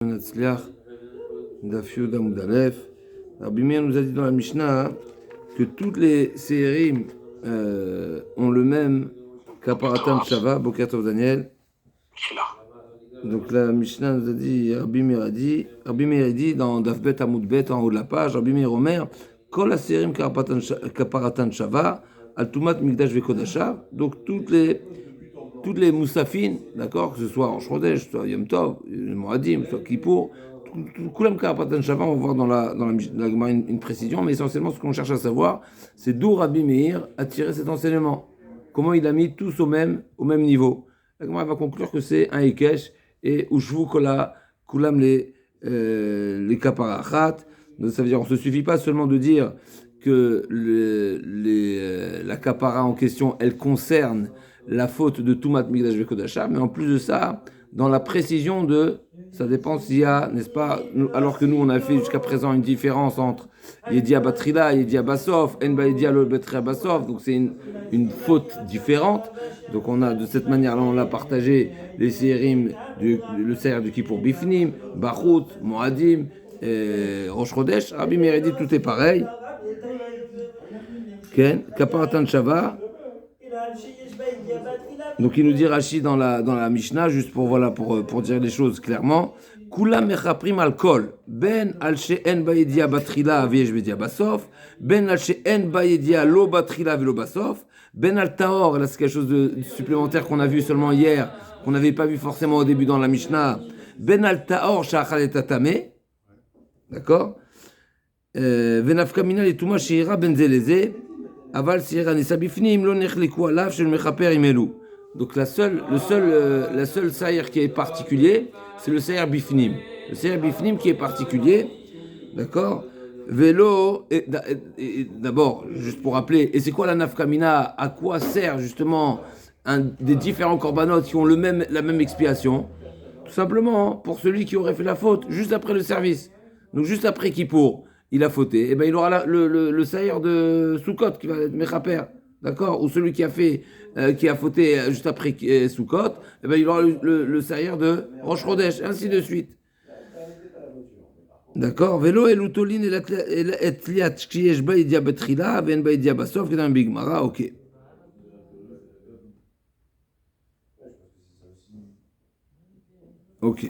Natzliach, Daf Yud Amud Aleph. Rabbi Meir nous a dit dans la Mishnah que toutes les sérim ont le même Kaparatan Shava, Boker Tov Daniel. Donc la Mishnah nous a dit, Rabbi Meir a dit dans Daf Bet Amud Bet en haut de la page, Rabbi Meir Omer, Kol Serim Kaparatan Shava, Al Tumat Mikdash Vekodashav. Donc toutes les moussafines, d'accord, que ce soit en Shrodesh, soit Yom Tov, Moadim, soit Kippour, Kulam Karapatan Shava, on va voir dans la Gemara une précision, mais essentiellement ce qu'on cherche à savoir, c'est d'où Rabbi Meir a tiré cet enseignement. Comment il a mis tous au même niveau. La Gemara va conclure que c'est un Ekesh et Ushvu Kola, Kulam les Kaparachat. Donc ça veut dire, on ne se suffit pas seulement de dire que la Kapara en question, elle concerne la faute de Tumat Mikdash Vekodashav, mais en plus de ça, dans la précision ça dépend s'il y a, n'est-ce pas, alors que nous on a fait jusqu'à présent une différence entre Yedia Batrila et Yedia Basov, Enba Yedia Lo Betria Basov, donc c'est une faute différente. Donc on a de cette manière-là, on a partagé les sérim, le séir du Kippour Bifnim, Bachut, Moadim, Rosh Chodesh. Rabbi Meir dit tout est pareil. Ken, Kaparatan Shava. Donc il nous dit Rashi dans la Mishnah, juste pour dire les choses clairement, Kula mechaprim al kol, ben al she'en bayedia batrila v'yesh bedia basof, ben al she'en bayedia lo batrila v'lo basof, ben al taor, là c'est quelque chose de supplémentaire qu'on a vu seulement hier, qu'on n'avait pas vu forcément au début dans la Mishnah, ben al taor sha'achal et tatame, d'accord, venafkamina letuma she'ira ben zeleze, aval she'ira nisabifnim lo nechliku alav shel mechaper imelu. Donc la seule saïr qui est particulier, c'est le saïr bifnim. Le saïr bifnim qui est particulier, d'accord. Vélo, d'abord, juste pour rappeler, et c'est quoi la nafkamina? À quoi sert justement des différents corbanotes qui ont la même expiation? Tout simplement pour celui qui aurait fait la faute juste après le service. Donc juste après Kippour, il a fauté, et ben il aura le saïr de Soukot qui va être mechaper. D'accord, ou celui qui a fauté juste après Soukot, eh ben, il aura le saïr de Rosh Chodesh, ainsi de suite. D'accord, Vélo et l'utolin et tliat kiesh ba idia betrila, ven ba idia basof, qui est un big mara, ok. Ok.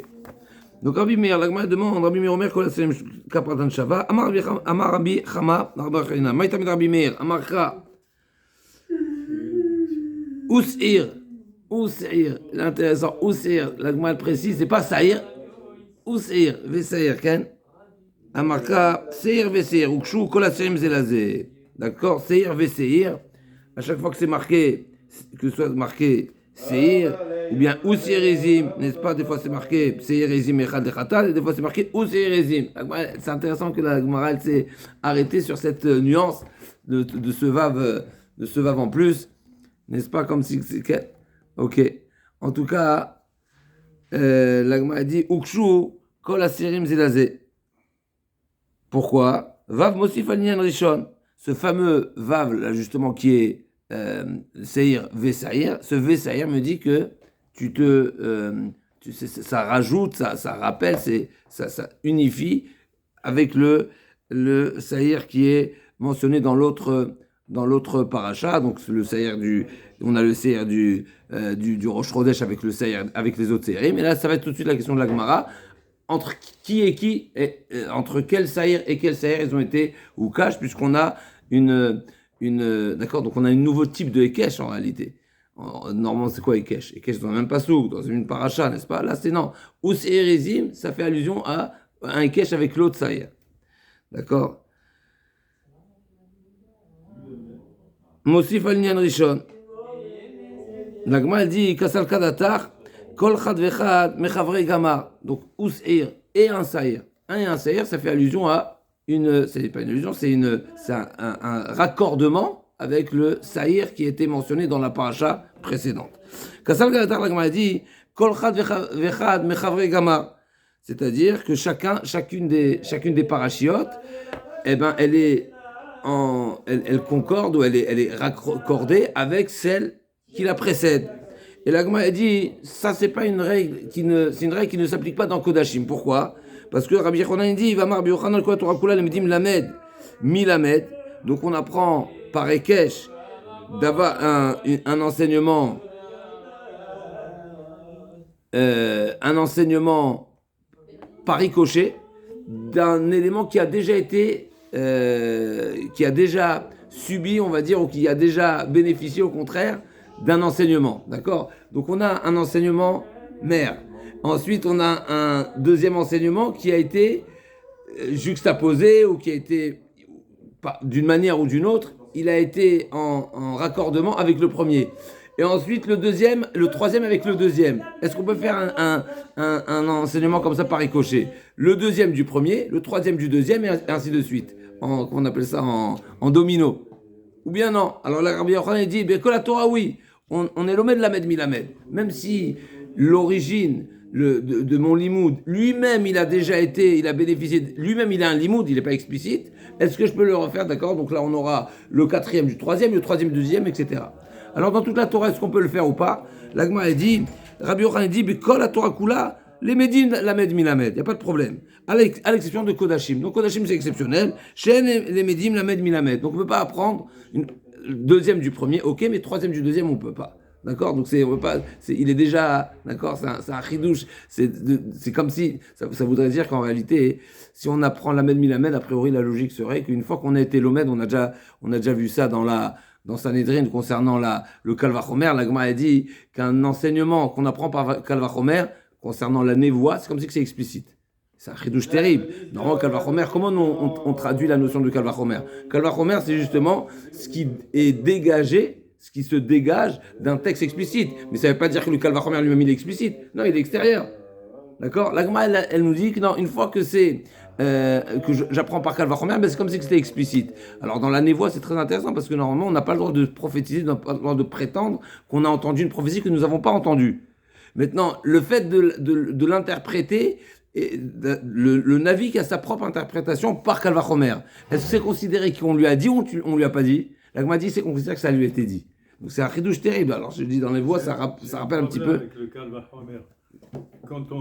Donc Rabbi Meir, la Gemara demande, Rabbi Meir Omer, kol serim kaparatan shava, Amar Rabbi Chama, Rabbi Chama, Maïtamid Rabbi Meir, Amar Cha, Ous'ir, l'intéressant, Ous'ir, la Gemara précise, c'est pas Saïr, Ous'ir, Vesaïr, Ken, Amarka, Seir, Vesaïr, Ukshu, Kolaserim Zelazé, d'accord, Seir, Vesaïr, à chaque fois que c'est marqué, que ce soit marqué Seir, ou bien Ous'irizim, n'est-ce pas, des fois c'est marqué Seirizim Echad Echatal, et des fois c'est marqué Ous'irizim. C'est intéressant que la Gemara s'est arrêtée sur cette nuance de ce vav en plus. N'est-ce pas comme si c'est... Ok. En tout cas, la Gemara dit Ukshu kol asirim zelazé. Pourquoi? Vav mosif al rishon. Ce fameux vav là justement qui est seir vesaïr. Ce vesaïr me dit que ça rajoute, ça rappelle, ça unifie avec le saïr qui est mentionné dans l'autre paracha, donc le saïr on a le saïr du Rosh Chodesh avec le saïr, avec les autres saïrim, et là ça va être tout de suite la question de la Gemara, entre qui et qui, entre quel saïr et quel saïr ils ont été ou cash, puisqu'on a d'accord, donc on a un nouveau type de Ekesh en réalité. Normalement c'est quoi Ekesh? Ekesh dans le même passouk, dans une paracha, n'est-ce pas? Là c'est non. Ou Seirizim, ça fait allusion à un Ekesh avec l'autre saïr. D'accord? Mosif al-Nyan Rishon. La Gemara dit Kasal Kadatar, Kol Chad Vechad, Mechavrei Gamar. Donc, Ous'ir et un Saïr. Un et un Saïr, ça fait allusion à c'est pas une allusion, c'est un raccordement avec le Saïr qui était mentionné dans la paracha précédente. Kasal Kadatar, la Gemara dit Kol Chad Vechad, Mechavrei Gamar. C'est-à-dire que chacune des parachiotes, eh ben, elle concorde ou elle est raccordée avec celle qui la précède. Et l'Agma a dit, ça c'est pas une règle c'est une règle qui ne s'applique pas dans Kodashim. Pourquoi? Parce que Rabbi Yochanan dit, va mar Yochanan kol Torah kula lemedim lamed mi lamed. Donc on apprend par Ekesh d'avoir un enseignement par ricochet d'un élément qui a déjà été qui a déjà subi, on va dire, ou qui a déjà bénéficié au contraire d'un enseignement, d'accord? Donc on a un enseignement mère. Ensuite, on a un deuxième enseignement qui a été juxtaposé ou qui a été, d'une manière ou d'une autre, il a été en raccordement avec le premier. Et ensuite, le troisième avec le deuxième. Est-ce qu'on peut faire un enseignement comme ça par ricochet? Le deuxième du premier, le troisième du deuxième, et ainsi de suite. On appelle ça en domino. Ou bien non. Alors la Rabbi Yochanan dit, que la Torah, oui. On est l'omed lamed milamed. Même si l'origine de mon limoud, lui-même, il a bénéficié, lui-même, il a un limoud, il n'est pas explicite. Est-ce que je peux le refaire? D'accord. Donc là, on aura le quatrième du troisième, le troisième du deuxième, etc. Alors dans toute la Torah, est-ce qu'on peut le faire ou pas? L'Agma a dit, Rabbi Yochanan dit, kol la Torah kula, les médines lamed milamed. Il n'y a pas de problème. À l'exception de Kodashim. Donc Kodashim, c'est exceptionnel. Chez les médines lamed milamed. Donc on ne peut pas apprendre deuxième du premier, ok, mais troisième du deuxième, on ne peut pas. D'accord? Donc on peut pas, il est déjà, d'accord, c'est un chidouche. C'est comme si, ça voudrait dire qu'en réalité, si on apprend lamed milamed, a priori la logique serait qu'une fois qu'on a été l'omed, on a déjà vu ça dans Sanhedrin concernant le Kal Vachomer. La Gemara a dit qu'un enseignement qu'on apprend par Kal Vachomer concernant la névoie, c'est comme si c'est explicite. C'est un chidouche terrible. Normalement, Kal Vachomer, comment on traduit la notion de Kal Vachomer? Kal Vachomer, c'est justement ce qui est dégagé, ce qui se dégage d'un texte explicite. Mais ça ne veut pas dire que le Kal Vachomer lui-même, il est explicite. Non, il est extérieur. D'accord? La Gemara, elle nous dit que non, une fois que j'apprends par Kal Vachomer, c'est comme si c'était explicite. Alors dans la névoie, c'est très intéressant parce que normalement, on n'a pas le droit de prophétiser, on n'a pas le droit de prétendre qu'on a entendu une prophétie que nous n'avons pas entendue. Maintenant, le fait de l'interpréter, le Navi qui a sa propre interprétation par Kal Vachomer, est-ce que c'est considéré qu'on lui a dit ou on lui a pas dit? La Gemara dit c'est considéré que ça lui a été dit. Donc c'est un chidouche terrible. Alors je dis dans les voix, ça rappelle un petit peu. Avec le Kal Vachomer.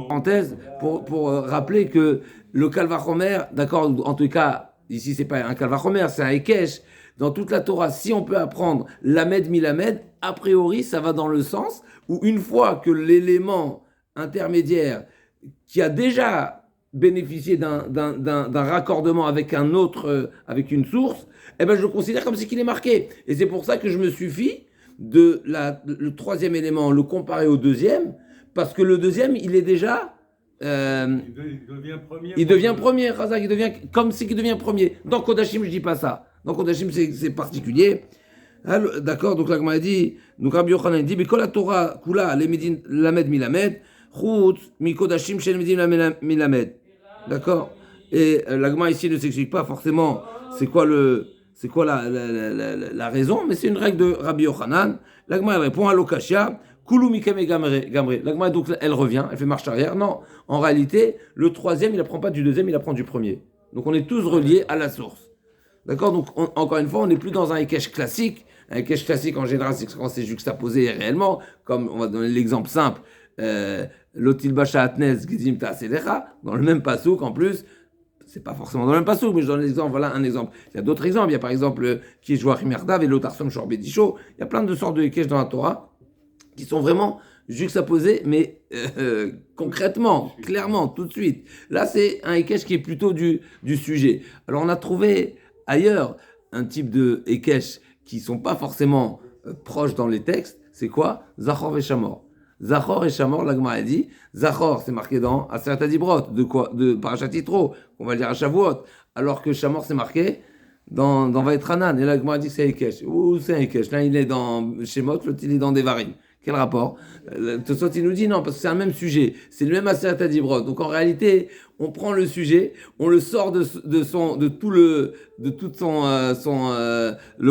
Parenthèse pour rappeler que le Kal Vachomer, d'accord, en tout cas, ici c'est pas un Kal Vachomer, c'est un Ekesh. Dans toute la Torah, si on peut apprendre lamed milamed, a priori ça va dans le sens où une fois que l'élément intermédiaire qui a déjà bénéficié d'un raccordement avec un autre, avec une source, eh ben je le considère comme si qu'il est marqué. Et c'est pour ça que je me suffis le troisième élément, le comparer au deuxième, parce que le deuxième, il est déjà... il devient premier. Il devient premier, Razak, il devient comme si il devient premier. Dans Kodashim, je dis pas ça. Dans Kodashim, c'est particulier. Alors, d'accord, donc là, comme a dit, donc Rabbi Yochanan dit, mais quand la Torah, Kula, lamed milamed, Chut, mi Kodashim, shel medin milamed. D'accord? Et l'agma ici ne s'explique pas forcément c'est quoi la raison, mais c'est une règle de Rabbi Yochanan. L'agma répond à l'okashia, Kulu mikame gamre. L'agma donc elle revient, elle fait marche arrière. Non, en réalité, le troisième il apprend pas du deuxième, il apprend du premier. Donc on est tous reliés à la source. D'accord? Donc encore une fois, on n'est plus dans un Ekesh classique. Un Ekesh classique en général, c'est quand c'est juxtaposé réellement, comme on va donner l'exemple simple. Lotil Basha Atnez Gizim Ta'aselecha, dans le même pasouk en plus, c'est pas forcément dans le même pasouk, mais je donne l'exemple, voilà un exemple. Il y a d'autres exemples, il y a par exemple qui est Joachim Merdav et l'Otarsom Shorbedisho, il y a plein de sortes de Ekesh dans la Torah qui sont vraiment juxtaposés, mais concrètement, clairement, tout de suite. Là, c'est un Ekesh qui est plutôt du sujet. Alors on a trouvé ailleurs un type de Ekesh qui sont pas forcément proches dans les textes, c'est quoi? Zachor et Shamor. Zachor et Shamor, la Gemara a dit, Zachor, c'est marqué dans Aseret Adibrot, de quoi? De Parashat Yitro, on va le dire à Shavuot, alors que Shamor, c'est marqué dans Vaetranan, et la Gemara a dit que c'est Ekesh. Où c'est Ekesh? Là, il est dans Shemot, l'autre, il est dans Devarim. Quel rapport? Tosot, il nous dit non, parce que c'est un même sujet, c'est le même Aseret Adibrot. Donc en réalité, on prend le sujet, on le sort de tout le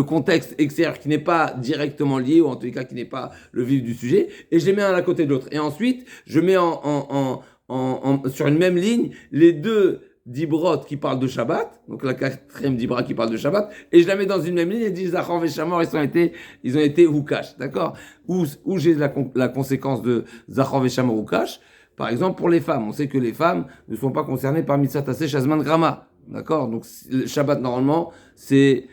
contexte extérieur qui n'est pas directement lié, ou en tout cas qui n'est pas le vif du sujet, et je les mets un à côté de l'autre. Et ensuite, je mets sur une même ligne les deux dibrot qui parlent de Shabbat, donc la quatrième dibra qui parle de Shabbat, et je la mets dans une même ligne et dis Zachor et Shamor, ils ont été Hukash, d'accord? Où j'ai la conséquence de Zachor et Shamor Hukash. Par exemple, pour les femmes, on sait que les femmes ne sont pas concernées par Mitzvah Taseh Shazman Grama, d'accord? Donc le Shabbat normalement c'est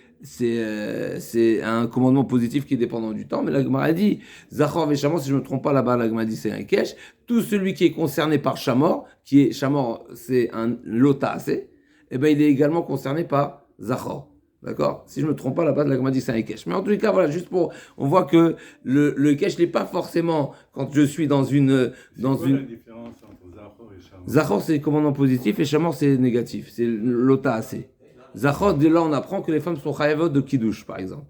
un commandement positif qui est dépendant du temps, mais la Gemara dit Zachor et Shamor, si je ne me trompe pas là-bas, la Gemara dit c'est un Kesh. Tout celui qui est concerné par Shamor, Shamor, c'est un Lota assez, eh ben il est également concerné par Zachor. D'accord? Si je ne me trompe pas, là-bas, la Gemara dit c'est un Kesh. Mais en tous les cas, voilà, juste pour, on voit que le Kesh n'est pas forcément quand je suis dans une. C'est quoi la différence entre Zachor et Shamor? Zachor, c'est commandement positif et Shamor, c'est négatif. C'est Lota assez. Zachor, dès là, on apprend que les femmes sont chayavot de Kiddush, par exemple.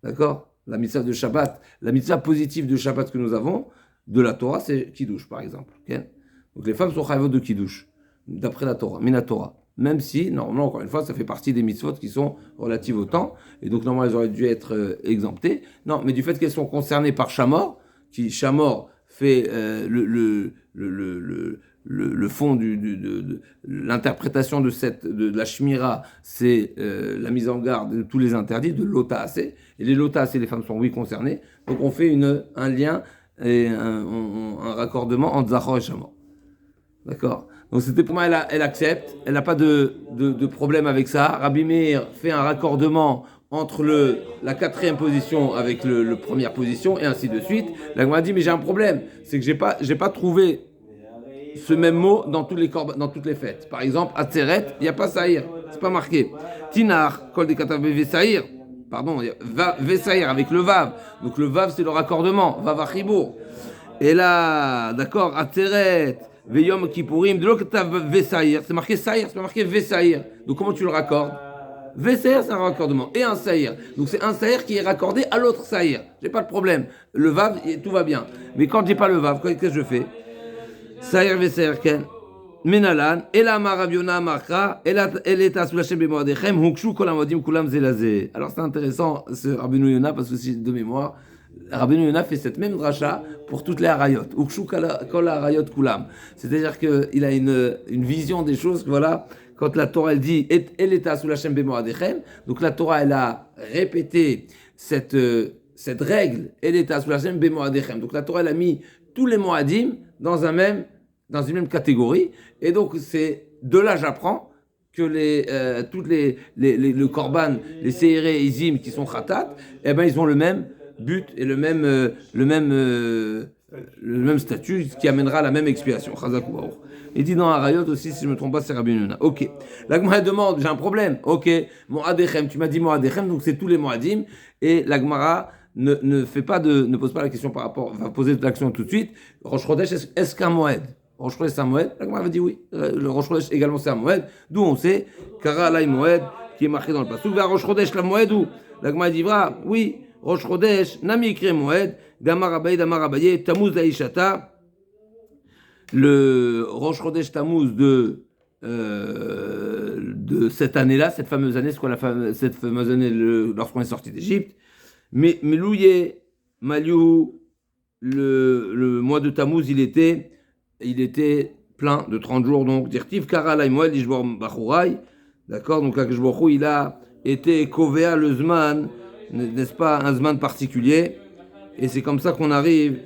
D'accord? La mitzvah de Shabbat, la mitzvah positive de Shabbat que nous avons, de la Torah, c'est Kiddush, par exemple. Okay? Donc les femmes sont chayavot de Kiddush, d'après la Torah, Mina Torah. Même si, normalement, encore une fois, ça fait partie des mitzvot qui sont relatives au temps, et donc normalement, elles auraient dû être exemptées. Non, mais du fait qu'elles sont concernées par Shamor, qui Shamor fait le fond de l'interprétation de la Shmira, c'est la mise en garde de tous les interdits, de l'Ota assez. Et les Lota assez, les femmes sont oui concernées. Donc on fait un lien et un raccordement entre Zachor et Shamor. D'accord? Donc c'était pour moi, elle accepte, elle n'a pas de problème avec ça. Rabbi Meir fait un raccordement entre la quatrième position avec la première position et ainsi de suite. La Gemara dit mais j'ai un problème, c'est que j'ai pas trouvé ce même mot dans toutes les fêtes. Par exemple, Atzeret, il n'y a pas Saïr, c'est pas marqué. Tinar, Kol de Katav Vesaïr, pardon, Vesaïr avec le Vav. Donc le Vav c'est le raccordement, Vav Achibour. Et là, d'accord, Atzeret, Veyom Kippourim, de l'autre Katav Vesaïr, c'est marqué Saïr, c'est pas marqué Vesaïr. Donc comment tu le raccordes? Vesaïr c'est un raccordement et un Saïr. Donc c'est un Saïr qui est raccordé à l'autre Saïr. J'ai pas de problème. Le Vav, tout va bien. Mais quand j'ai pas le Vav, qu'est-ce que je fais? Saïr Vesaïr Ken. Menalan, Ela Marabiona Marka, Eleta Soulachem Bemoadechem, Hukshu Kolamodim Kulam Zelazé. Alors c'est intéressant ce Rabbeinu Yona parce que si de mémoire, Rabbeinu Yona fait cette même dracha pour toutes les harayot. Hukshu Kol harayot Kulam. C'est-à-dire qu'il a une vision des choses, voilà, quand la Torah elle dit Eleta Soulachem Bemoadechem, donc la Torah elle a répété cette règle, Eleta Soulachem Bemoadechem. Donc la Torah elle a mis tous les Moadim dans une même catégorie, et donc c'est de là j'apprends que toutes le korban, les seiré et izim qui sont khatat, eh ben ils ont le même but et le même statut, ce qui amènera à la même expiation. Il dit dans Harayot aussi, si je ne me trompe pas, c'est Rabbi Yonah. Ok. La Gemara demande, j'ai un problème. Ok. Moadechem, tu m'as dit Moadechem, donc c'est tous les Moadim, et la Gemara ne pose pas la question par rapport, va poser l'action tout de suite. Rosh Chodesh, est-ce qu'un Moed? Rosh Chodesh c'est un Moed? La Gemara va dire oui. Le Rosh Chodesh également c'est un Moed. D'où on sait, Kara Alay Moed, qui est marqué dans le passage. Vers Rosh Chodesh la Moed où? La Gemara dit oui. Rosh Chodesh, Nami Ikre Moed, Damar Abaye, Tammuz Aishata. Le Rosh Chodesh Tammuz de cette année-là, cette fameuse année, cette fameuse année lorsqu'on est sorti d'Égypte. Mais Melouye, Maliou, le mois de Tammuz, il était plein de 30 jours. Donc, Dirtiv Kara Moed Ishbor Bachourai. D'accord? Donc, Akashborou, il a été Kovea le Zman, n'est-ce pas, un Zman particulier. Et c'est comme ça qu'on arrive.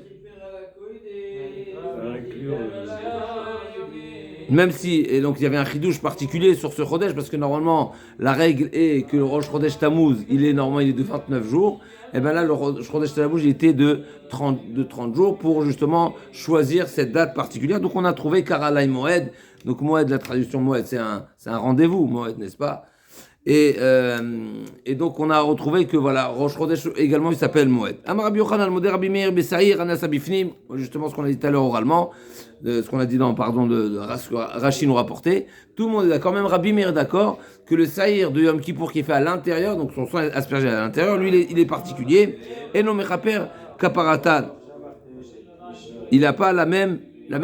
Même si, et donc il y avait un chidouche particulier sur ce Chodesh, parce que normalement, la règle est que le Rosh Chodesh Tammuz, il est de 29 jours, et bien là, le Rosh Chodesh Tammuz, il était de 30 jours pour justement choisir cette date particulière. Donc on a trouvé Karalai Moed, donc Moed, la traduction Moed, c'est un rendez-vous, Moed, n'est-ce pas? Et donc on a retrouvé que voilà, Rosh Chodesh également, il s'appelle Moed. Amar Rabbi Yochanan, Modé Rabbi Meir, Besaïr, Anas Abifnim, justement ce qu'on a dit tout à l'heure oralement, ce qu'on a dit dans, Rashi nous rapportait, tout le monde est d'accord, même Rabbi Meir est d'accord, que le saïr de Yom Kippour qui est fait à l'intérieur, donc son sang est aspergé à l'intérieur, lui il est particulier, et non mechaper kaparatan, il n'a pas la même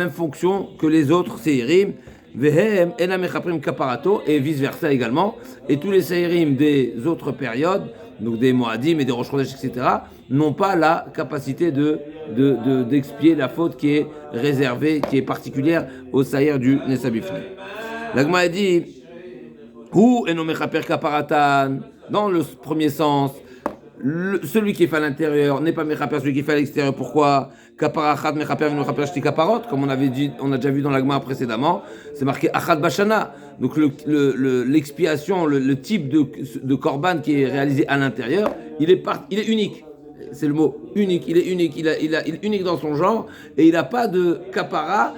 fonction que les autres saïrim, vehem ena mechaprim kaparato, et vice versa également, et tous les saïrim des autres périodes, donc des Moadim et des Rosh Chodesh, etc., n'ont pas la capacité d'expier la faute qui est réservée, qui est particulière au saïr du Nesabifne. L'Agma dit, ou enomechaper kaparatan, dans le premier sens, celui qui est fait à l'intérieur n'est pas mechaper, celui qui est fait à l'extérieur. Pourquoi? Kaparachat mechaper v'nochaper shti kaparot, comme on avait dit, on a déjà vu dans l'Agma précédemment, c'est marqué achat bashana. Donc l'expiation, le type de korban qui est réalisé à l'intérieur, il est unique. C'est le mot unique. Il est unique. Il est unique dans son genre et il n'a pas de kapara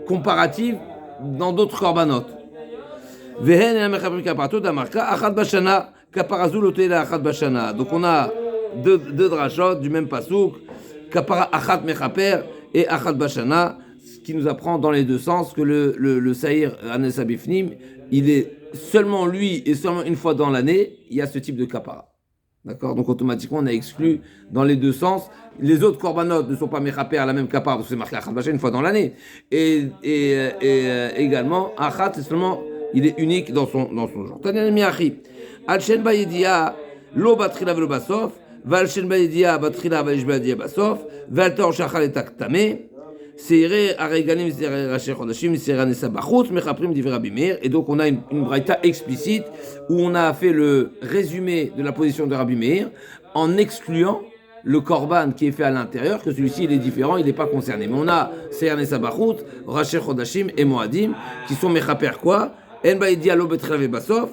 comparative dans d'autres korbanot. Donc on a deux drachot du même pasouk, kapara achat mechaper et achat bashana, ce qui nous apprend dans les deux sens que le saïr anesa bifnim, il est seulement lui et seulement une fois dans l'année, il y a ce type de kapara. D'accord? Donc automatiquement on a exclu dans les deux sens. Les autres korbanot ne sont pas mechaper à la même kapara, parce que c'est marqué achat bashana une fois dans l'année. Et également achat c'est seulement il est unique dans son genre. Tanya miachi. Al shen bayedia lo batrila velo basof, val shen bayedia batrila valish bayedia basof, val tor shachal etaktame, seire aregalim seire racher chodashim seire nesa bachut mechaprim divrei Rabbi Meir. Et donc on a une braïta explicite où on a fait le résumé de la position de Rabbi Meir en excluant le korban qui est fait à l'intérieur, que celui-ci il est différent, il n'est pas concerné. Mais on a seire nesa bachut, racher chodashim et moadim qui sont mechaper quoi? En baïdia lo betrila ve basof.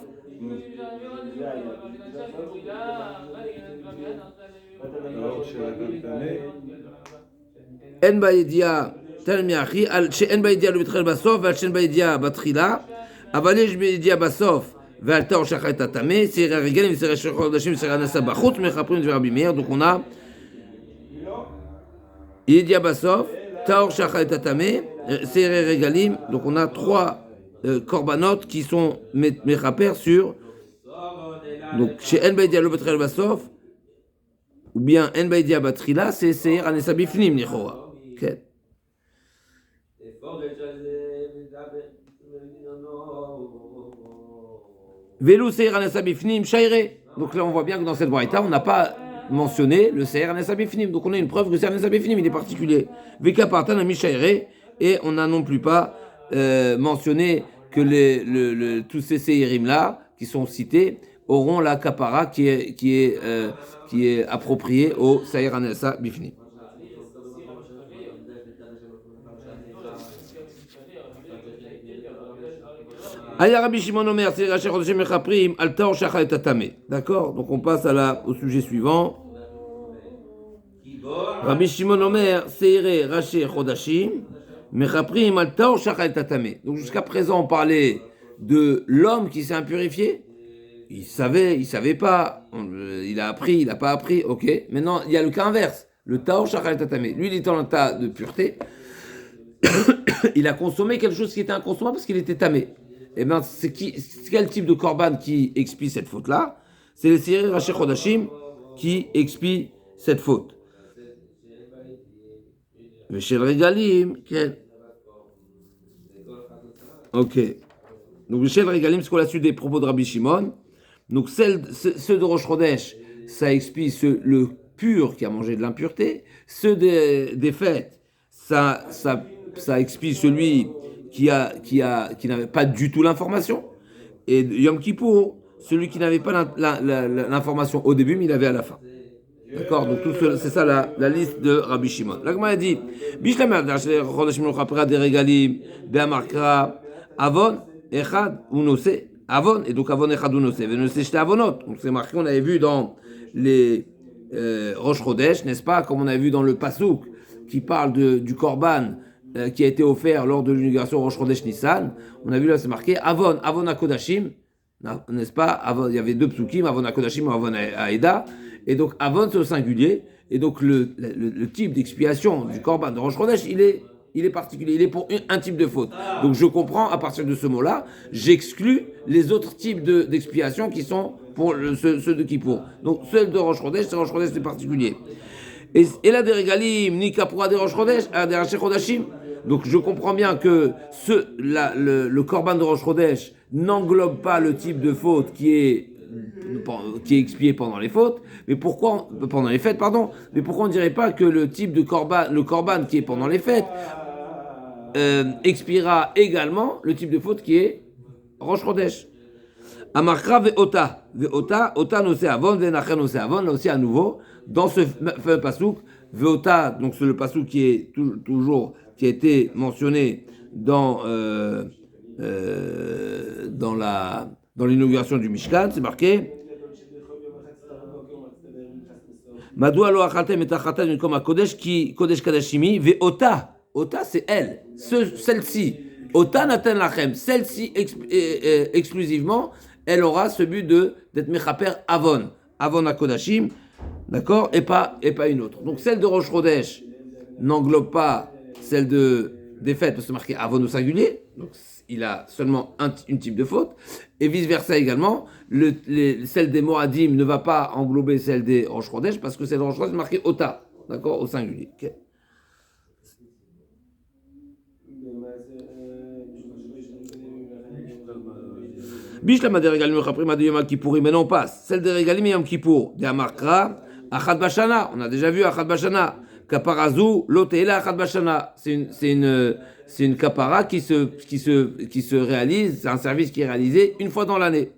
En baïdia tel miachi al she'en baïdia lo betrila basof val she'en baïdia batrila aval yesh baïdia basof val tor shachal tatame seira regalim seira chodashim seira nasa bachut mechaprim divrei Rabbi Meir. Donc on a baïdia basof tor shachal tatame seira regalim. Donc on a trois korbanot qui sont mechaper sur donc chez En Baïdia lo betrila basof ou bien En Baïdia batrila c'est seir anesa bifnim nechora. Okay. Velu seir anesa bifnim shaire. Donc là on voit bien que dans cette braïta on n'a pas mentionné le seir anesa bifnim. Donc on a une preuve que le seir anesa bifnim il est particulier. Veka partan ami shaire et on n'a non plus pas mentionné que tous ces séirim là qui sont cités auront la kapara qui est appropriée au saïr anesa bifni. Aya Rabbi Shimon Omer seir racher chodashim mechaprim al tor shachal tatame. D'accord? Donc on passe au sujet suivant. Rabbi Shimon Omer seir racher chodashim mechaprim al tor shachal tatame. Donc jusqu'à présent on parlait de l'homme qui s'est impurifié. Il savait pas. Il a appris, il n'a pas appris. Ok. Maintenant il y a le cas inverse. Le taor shachal tatame. Lui il est en état de pureté. Il a consommé quelque chose qui était inconsommable parce qu'il était tamé. Et bien c'est quel type de korban qui expie cette faute là? C'est les seir racher chodashim qui expie cette faute. Mais chez le Regalim, quel? Ok. Donc chez le Regalim, c'est qu'on a su des propos de Rabbi Shimon. Donc ceux de Rosh Chodesh, ça expie le pur qui a mangé de l'impureté. Ceux des fêtes, ça expie celui qui n'avait pas du tout l'information. Et Yom Kippour, celui qui n'avait pas l'information au début, mais il avait à la fin. D'accord? Donc c'est ça la liste de Rabbi Shimon. L'Agma a dit Bishlam Chodashim Mechapra de Regalim Be'amarkra Avon Echad Unose Avon et donc Avon Echad Unose Venose Shte Avonot. Donc c'est marqué, on avait vu dans les Rosh Chodesh, n'est-ce pas? Comme on a vu dans le Pasouk qui parle du Korban qui a été offert lors de l'inauguration Rosh Chodesh Nissan. On a vu là, c'est marqué Avon HaKodashim, n'est-ce pas? Il y avait deux psukim, Avon HaKodashim ou Avon HaEda. Et donc, Avon, c'est au singulier. Et donc, le type d'expiation du Korban de Rosh Chodesh, il est particulier. Il est pour un type de faute. Donc, je comprends, à partir de ce mot-là, j'exclus les autres types d'expiation qui sont pour ceux de Kippour. Donc, ceux de Rosh Chodesh, c'est particulier. Et là, des Regalim, ni Kapura des Rosh Chodesh, des Racher Chodashim. Donc, je comprends bien que le Korban de Rosh Chodesh n'englobe pas le type de faute qui est expié pendant les fautes, pendant les fêtes, mais pourquoi on ne dirait pas que le type de korban, le korban qui est pendant les fêtes, expiera également le type de faute qui est Rosh Chodesh. Amarkra ve'ota. Ve'ota, ota nose avon, ve'nacher nose avon. Là aussi, à nouveau, dans ce fameux pasouk, ve'ota, donc c'est le pasouk qui est toujours, qui a été mentionné dans l'inauguration du Mishkan, c'est marqué. Madoua lo achaltem et achaltem mikom hakodesh ki kodesh kadashimi ve'ota. Ota, c'est elle, celle-ci. Ota naten lachem, celle-ci exclusivement, elle aura ce but d'être mechaper avon, avon hakodashim, d'accord, et pas une autre. Donc celle de Rosh Chodesh n'englobe pas celle des fêtes, parce que c'est marqué avon au singulier, donc il a seulement une type de faute, et vice-versa également, celle des Moadim ne va pas englober celle des Rosh Chodesh, parce que celle de Rosh Chodesh est marquée Ota, d'accord, au singulier. Okay. Bishlama de Regalim Chaprima de Yom Kippourim, mais non on passe. Celle de Regalim et Yom Kippour, de Amarkra, Achad Bashana, on a déjà vu Achad Bashana. Kaparazu, l'Otela Achad Bashana. C'est une kapara qui se réalise, c'est un service qui est réalisé une fois dans l'année.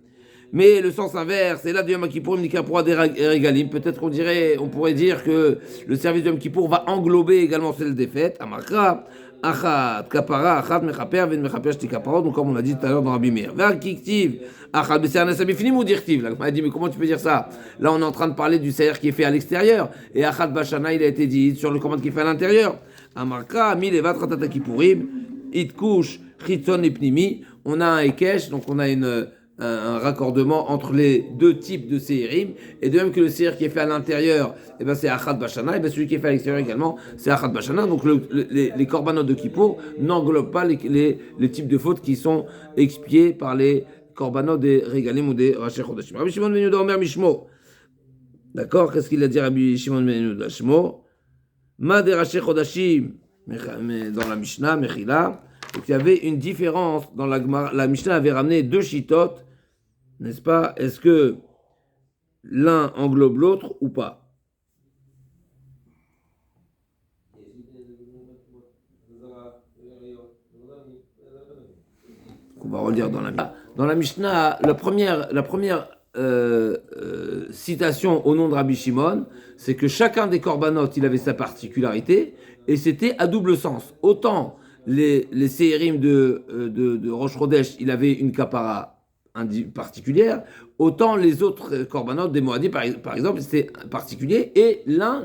Mais le sens inverse, c'est là de Yom Kippourim, ni Kapora de Regalim. Peut-être on pourrait dire que le service de Yom Kippour va englober également celle des fêtes, Amarkra. Achat, kapara, achat, mechaper, ven mechaper, shti kaparot, donc comme on l'a dit tout à l'heure dans Rabbi Meir. Vers kiktiv, achat, beser nasabifinim ou dirtiv. Là, on a dit, mais comment tu peux dire ça? Là, on est en train de parler du seher qui est fait à l'extérieur, et achat bashana, il a été dit sur le commande qui est fait à l'intérieur. Amarka, milevat, ratata kipurim, itkush, chitzon et pnimi. On a un ekesh, donc on a un raccordement entre les deux types de séhirim, et de même que le séhir qui est fait à l'intérieur, et ben c'est Achad Bashana, et ben celui qui est fait à l'extérieur également, c'est Achad Bashana. Donc les korbanot de Kippour n'englobent pas les types de fautes qui sont expiés par les korbanot des Regalim ou des Rashi Chodashim. Rabbi Shimon ben Yehuda Omer Mishmo. D'accord, qu'est-ce qu'il a dit Rabbi Shimon ben Yehuda Shmo? Ma des Rashi Chodashim, dans la Mishnah, Mechila, donc il y avait une différence dans la Mishnah avait ramené deux shittot, n'est-ce pas? Est-ce que l'un englobe l'autre ou pas? On va relire dans la Mishnah. Dans la Mishnah, la première citation au nom de Rabbi Shimon, c'est que chacun des korbanot, il avait sa particularité, et c'était à double sens. Autant les séhirim de Rosh Chodesh, il avait une kapara particulière, autant les autres korbanot des Moadim, par exemple, c'était particulier, et l'un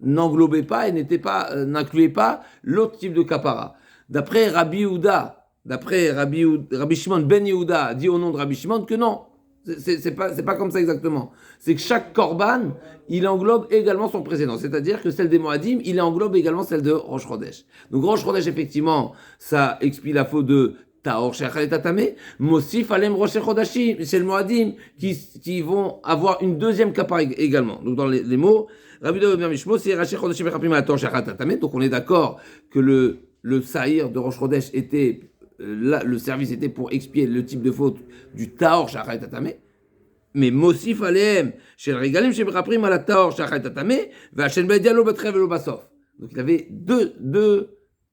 n'englobait pas et n'incluait pas l'autre type de kapara. D'après Rabbi Shimon ben Yehuda dit au nom de Rabbi Shimon que non, c'est pas comme ça exactement. C'est que chaque korban, il englobe également son précédent. C'est-à-dire que celle des Moadim, il englobe également celle de Rosh Chodesh. Donc Rosh Chodesh, effectivement, ça explie la faute de Taor Shechal Tatame, Mosif Alem Rosh Chodashim, c'est le Moadim qui vont avoir une deuxième kapara également. Donc dans les mots, Rabbi Dover Mishmo, c'est Rosh Chodashim Mechapim Taor Shechal Tatame. Donc on est d'accord que le Sahir de Rosh Chodesh était là, le service était pour expier le type de faute du Taor Shachai Tatame, mais Mosif Aleem, chez le Regalim, chez Mechaprim, à la Taor Shachai Tatame, Vachen Baïdia lo Batrev lo Basof. Donc il avait deux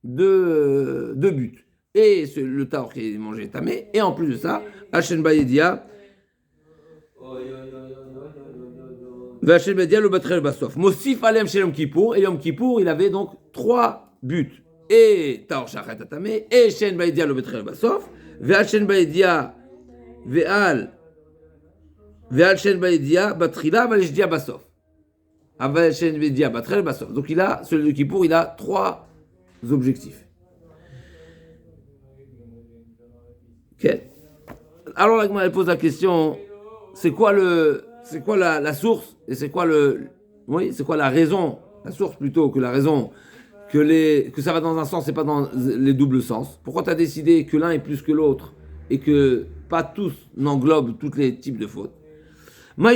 buts. Et le Taor qui est mangé Tamé, et en plus de ça, Hachem Baïdia, Vachen Baïdia lo Batrev lo Basof. Mosif Aleem chez Yom Kippour, et Yom Kippour, il avait donc 3 buts. Et Taor Shachat Tatame, et Shen Baïdia le Betrel Basof, Ve'al Shen Baïdia, Ve'al Shen Baïdia, Batrila, Valeshdia Basof. Aval Shen Baïdia, Batrel Basof. Donc celui de Kippour, il a 3 objectifs. Ok. Alors la Gemara pose la question, c'est quoi la source, et c'est quoi c'est quoi la raison, la source plutôt que la raison, que ça va dans un sens et pas dans les doubles sens. Pourquoi tu as décidé que l'un est plus que l'autre et que pas tous n'englobent tous les types de fautes? Donc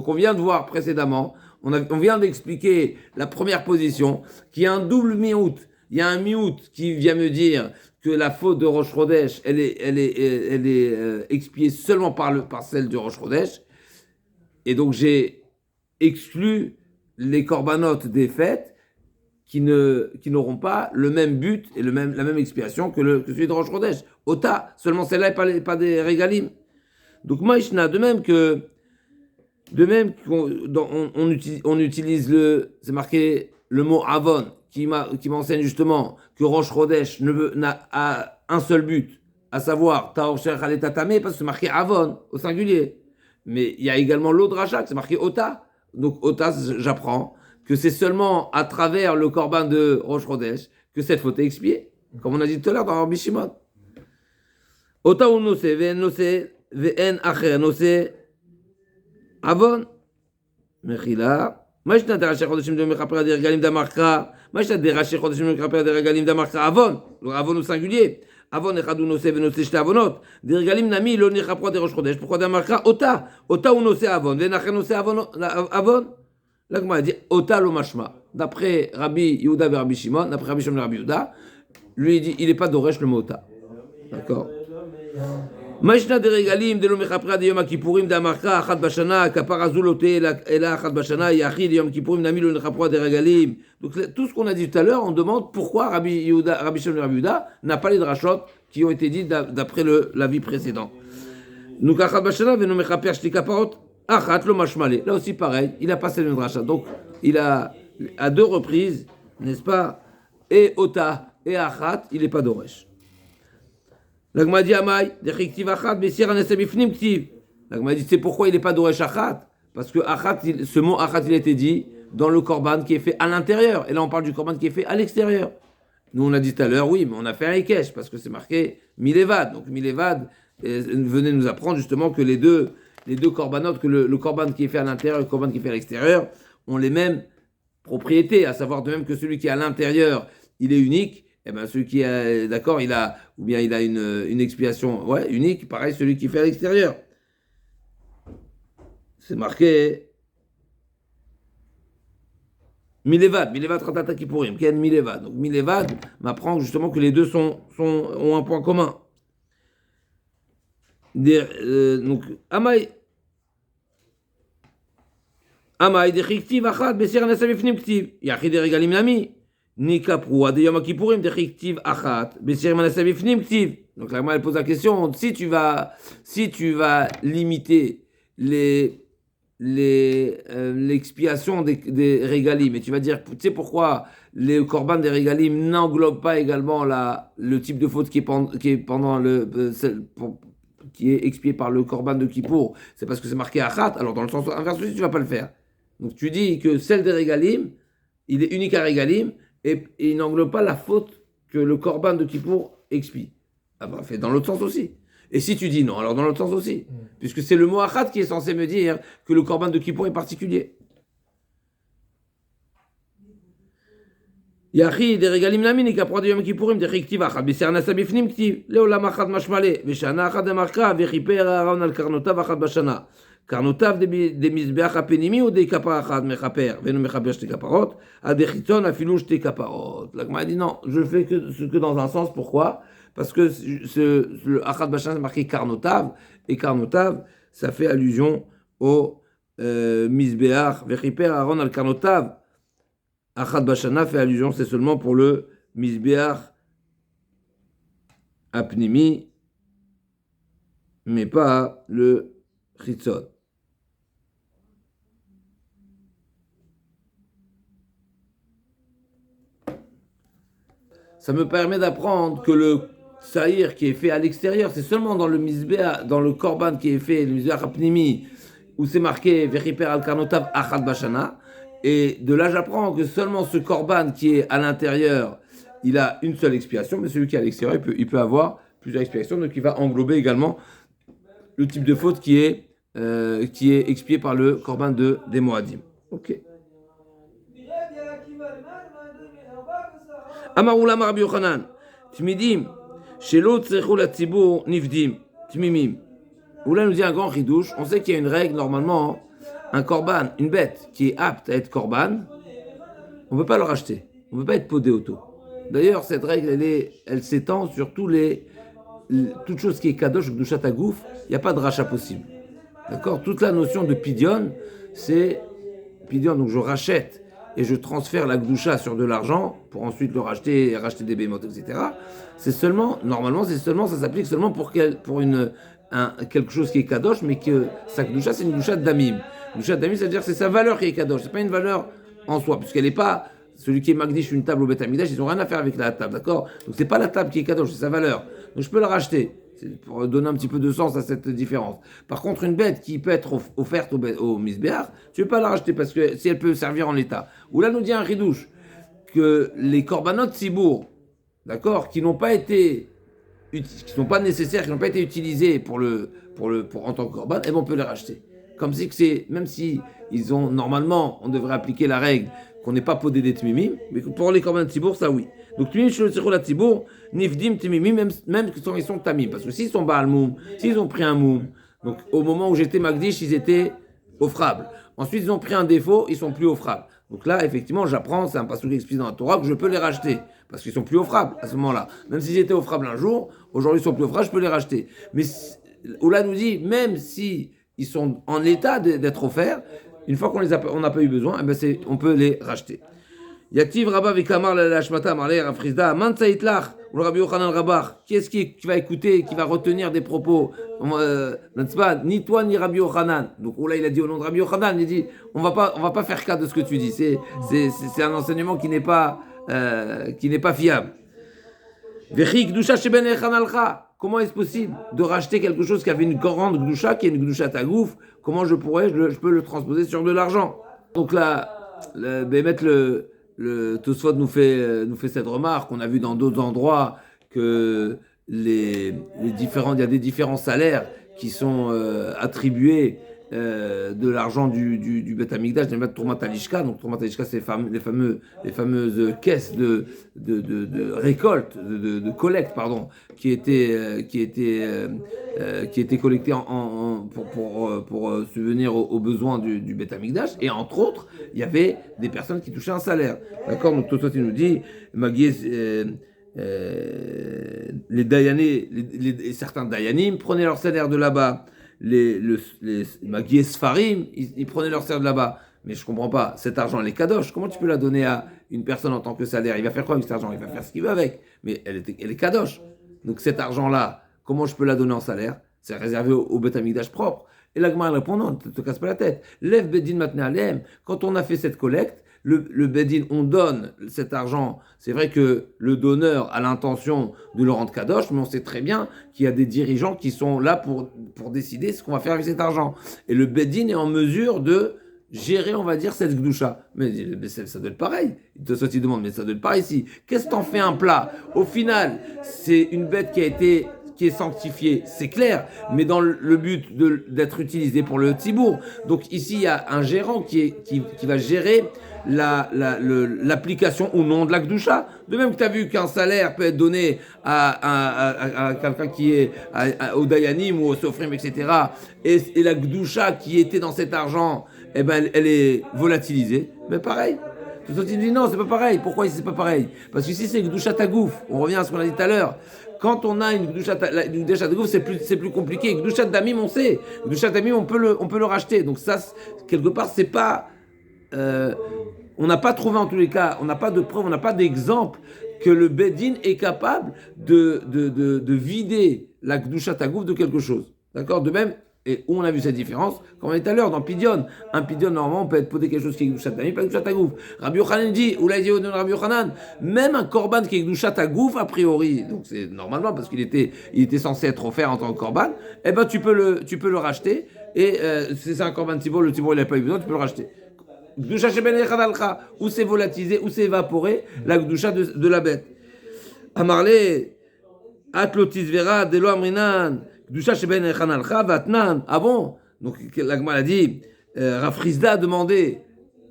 on vient de voir précédemment, on vient d'expliquer la première position, qui est un double miout. Il y a un miout qui vient me dire que la faute de Rosh Chodesh, elle est expiée seulement par celle de Rosh Chodesh. Et donc j'ai exclu les corbanotes des fêtes qui n'auront pas le même but et la même expiation que celui de Rosh Chodesh. Ota, seulement celle-là et pas des régalim. Donc Maïshna, de même on utilise c'est marqué le mot Avon, qui m'enseigne justement que Rosh Chodesh n'a un seul but, à savoir Taor Sher Chalet Tatamé, parce que c'est marqué Avon au singulier. Mais il y a également l'autre rachat, c'est marqué Ota. Donc Ota, j'apprends que c'est seulement à travers le korban de Rosh Chodesh que cette faute est expiée, comme on a dit tout à l'heure dans Rabbi Shimon. Ota ou Nosé, Ve'en Acher, Nosé, Avon, Mechila. Machna de Rashi Chodeshim de Mechaper de Regalim d'Amarkra. Machna de Rashi Chodeshim de Mechaper de Regalim d'Amarkra. Avon, Avon au singulier. Avon echad ou Nosé, Ve'nosé shte Avonot. De Regalim nami lo nechapra de Rosh Chodesh. Pourquoi d'Amarkra? Ota ou Nosé Avon. Ve'en Acher Nosé Avon. Là, comment on dit Ota lo mashma. D'après Rabbi Yehuda et Rabbi Shimon, d'après Rabbi Shimon et Rabbi Yehuda, lui il dit il n'est pas d'Oresh le mot Ota. D'accord. Maïshna de Regalim de l'Omechapra de Yom Kippourim d'Amarka Achad Bashana Kapar Azulote Ela Achad Bashana Yachid Yom Kippourim Nami l'Omechapra de Regalim. Donc tout ce qu'on a dit tout à l'heure, on demande pourquoi Rabbi Shimon et Rabbi Yehuda n'a pas les drachot qui ont été dit d'après l'avis précédent. Donc Achad Bashana venu Mechaper Shti Kaparot. Achat lo mashmalé. Là aussi pareil, il a passé le dracha. Donc il a à deux reprises, n'est-ce pas, et Ota et Achat, il n'est pas d'Oresh. L'Agma dit Amay, dechiktiv Achat, Bessir anesabifnim ktiv. L'Agma dit c'est pourquoi il n'est pas d'Oresh Achat? Parce que Achat, ce mot Achat, il a été dit dans le korban qui est fait à l'intérieur. Et là on parle du korban qui est fait à l'extérieur. Nous on a dit tout à l'heure, oui, mais on a fait un Ekesh parce que c'est marqué Milevad. Donc Milevad venait nous apprendre justement que les deux corbanotes, que le korban qui est fait à l'intérieur et le korban qui est fait à l'extérieur ont les mêmes propriétés, à savoir de même que celui qui est à l'intérieur, il est unique, et bien celui qui est d'accord, il a une expiation unique, pareil celui qui fait à l'extérieur. C'est marqué Milevad Ratata Kippourim, Ken Milevad. Donc Milevad m'apprend justement que les deux ont un point commun. Donc Amay dechiktiv achat besir anasa bifnim ktiv yachid regalim nami nikapru ad yom kippourim dechiktiv achat besir anasa bifnim ktiv. Donc là elle pose la question, si tu vas limiter l'expiation des régalim, et tu vas dire, tu sais pourquoi les korban des régalim n'englobent pas également le type de faute qui est pendant qui est expié par le korban de Kippour, c'est parce que c'est marqué Achat. Alors dans le sens inverse aussi, tu vas pas le faire. Donc tu dis que celle des régalim, il est unique à régalim et il n'englobe pas la faute que le korban de Kippour expie. Ah bah fait dans l'autre sens aussi. Et si tu dis non, alors dans l'autre sens aussi, puisque c'est le mot Achat qui est censé me dire que le korban de Kippour est particulier. Yachid de regalim nami kapra de yom kippourim de chiktiv achat beser nasa bifnim ktiv leolam achat mashmale veshana achat demarka vechiper Aaron al karnotav achat bashana karnotav de mizbeach apenimi ou de kapara achat mechaper venu mechaper shte kaparot ad chiton afilu shte kaparot. La Gemara dit non, je fais que dans un sens. Pourquoi? Parce que le achat bashana c'est marqué karnotav, et karnotav ça fait allusion au mizbeach vechiper Aaron al karnotav. Achat Bashana fait allusion, c'est seulement pour le Mizbeach Apnimi, mais pas le Chitzon. Ça me permet d'apprendre que le Sahir qui est fait à l'extérieur, c'est seulement dans le Mizbeach, dans le Korban qui est fait, le Mizbeach Apnimi, où c'est marqué Vechiper al Karnotav Achat Bashana. Et de là, j'apprends que seulement ce korban qui est à l'intérieur, il a une seule expiation, mais celui qui est à l'extérieur, il peut avoir plusieurs expiations, donc il va englober également le type de faute qui est expié par le korban des Moadim. Ok. Amarula Rabbi Yochanan, Tmidim, Shelo Tzrechu Latzibur Nifdim, Tmimim. Où là, nous dit un grand chidouche, on sait qu'il y a une règle normalement. Un korban, une bête qui est apte à être korban, on ne peut pas le racheter. On ne peut pas être podé auto. D'ailleurs, cette règle, elle s'étend sur toute chose qui est kadosh, gdushat hagouf, il n'y a pas de rachat possible. D'accord? Toute la notion de pidion, c'est pidion, donc je rachète et je transfère la Gdusha sur de l'argent pour ensuite le racheter et racheter des bémotes, etc. C'est seulement, normalement, ça s'applique seulement pour quelque chose qui est kadosh, mais que sa Gdusha, c'est une Gdusha d'amim. Gdusha d'amim, c'est-à-dire que c'est sa valeur qui est kadosh, c'est pas une valeur en soi, puisqu'elle n'est pas, celui qui est magdish une table au Beth Amikdash, ils n'ont rien à faire avec la table, d'accord? Donc c'est pas la table qui est kadosh, c'est sa valeur. Donc je peux la racheter. C'est pour donner un petit peu de sens à cette différence. Par contre, une bête qui peut être offerte au misbéar, tu ne peux pas la racheter parce que si elle peut servir en l'état. Ou là, nous dit un ridouche que les korbanot tzibour, d'accord, qui n'ont pas nécessaires, qui n'ont pas été utilisés pour en tant que korban, eh ben on peut les racheter. Comme si que c'est, même si ils ont normalement, on devrait appliquer la règle qu'on n'est pas podé des tmimim, mais pour les korbanot tzibour, ça oui. Donc tmimim shelo tzirou la tzibour, nifdim tmimim, même quand ils sont tamim, parce que s'ils sont baal moum, s'ils ont pris un moum, donc au moment où j'étais magdish, ils étaient offrables. Ensuite ils ont pris un défaut, ils sont plus offrables. Donc là effectivement j'apprends, c'est un passage expliqué dans la Torah que je peux les racheter parce qu'ils sont plus offrables à ce moment-là. Même s'ils étaient offrables un jour, aujourd'hui ils sont plus offrables, je peux les racheter. Mais Oula nous dit même si ils sont en état d'être offerts, une fois on n'a pas eu besoin, eh ben on peut les racheter. Yativ Rabba Vikamar la Shmata Marley Rafrizda Mansaït Lach ou le Rabbi Yochanan Rabach. Qui est-ce qui va écouter, qui va retenir des propos n'est-ce pas, ni toi ni Rabbi Yochanan. Donc là il a dit au nom de Rabbi Yochanan, il dit on va pas faire cas de ce que tu dis. C'est un enseignement qui n'est pas fiable. Vechi Gdusha Sheben Echanalcha. Comment est-ce possible de racheter quelque chose qui avait une grande Gdusha, qui est une Gdusha Tagouf? Comment je peux le transposer sur de l'argent? Donc là, le Tosfot nous fait cette remarque. On a vu dans d'autres endroits que il y a des différents salaires qui sont attribués de l'argent du Beth Amikdash, de Troumat Alishka. Donc Troumat Alishka, c'est les fameuses caisses de récolte, de collecte, pardon, qui étaient collectées pour subvenir aux besoins du Beth Amikdash. Et entre autres, il y avait des personnes qui touchaient un salaire. D'accord? Donc tout ça, il nous dit, les dayanés, certains dayanim prenaient leur salaire de là-bas. Les Magies Sfarim, ils prenaient leur salaire de là-bas. Mais je comprends pas, cet argent, elle est kadosh. Comment tu peux la donner à une personne en tant que salaire? Il va faire quoi avec cet argent? Il va faire ce qu'il veut avec. Mais elle est kadosh. Donc cet argent-là, comment je peux la donner en salaire? C'est réservé au Beth Amikdash propre. Et la Gemara répond non, ne te casse pas la tête. Lève Bedin maintenant Alem. Quand on a fait cette collecte, le Bedin, on donne cet argent. C'est vrai que le donneur a l'intention de le rendre kadosh, mais on sait très bien qu'il y a des dirigeants qui sont là pour décider ce qu'on va faire avec cet argent. Et le Bedin est en mesure de gérer, on va dire, cette gdusha. Mais ça doit être pareil. Il demande, mais ça doit être pareil ici. Qu'est-ce que t'en fais un plat? Au final, c'est une bête qui est sanctifiée, c'est clair, mais dans le but d'être utilisée pour le tzibour. Donc ici, il y a un gérant qui va gérer l'application ou non de la Gdusha. De même que tu as vu qu'un salaire peut être donné à quelqu'un qui est au Dayanim ou au Sofrim, etc. Et la Gdusha qui était dans cet argent, eh ben, elle est volatilisée. Mais pareil. Tout ça, tu dis non, c'est pas pareil. Pourquoi c'est pas pareil? Parce que ici, c'est Gdusha Tagouf. On revient à ce qu'on a dit tout à l'heure. Quand on a une Gdusha Tagouf, c'est plus compliqué. Gdusha Damim, on sait. Gdusha Damim, on peut le racheter. Donc ça, quelque part, c'est pas... on n'a pas trouvé en tous les cas, on n'a pas de preuve, on n'a pas d'exemple que le Bedin est capable de vider la Gdusha Tagouf de quelque chose. D'accord? De même, et où on a vu cette différence, comme on est tout à l'heure, dans Pidion. Un Pidion, normalement, on peut être posé quelque chose qui est Gdusha Tagouf, pas Gdusha Tagouf. Rabbi Yochanan dit, ou là, il dit au nom de Rabbi Yochanan, même un korban qui est Gdusha Tagouf, a priori, donc c'est normalement, parce qu'il était censé être offert en tant que korban, eh ben, tu peux le racheter, et c'est un korban tzibour, le tzibour, il n'a pas eu besoin, tu peux le racheter. Gdusha sheben echadalcha, où c'est volatilisé, où c'est évaporé, la Gdusha de la bête. Amarle, atlotis vera, delo amrinan, Gdusha sheben echanalcha, vatnan. Ah bon? Donc la Gemara a dit, Rafrizda a demandé,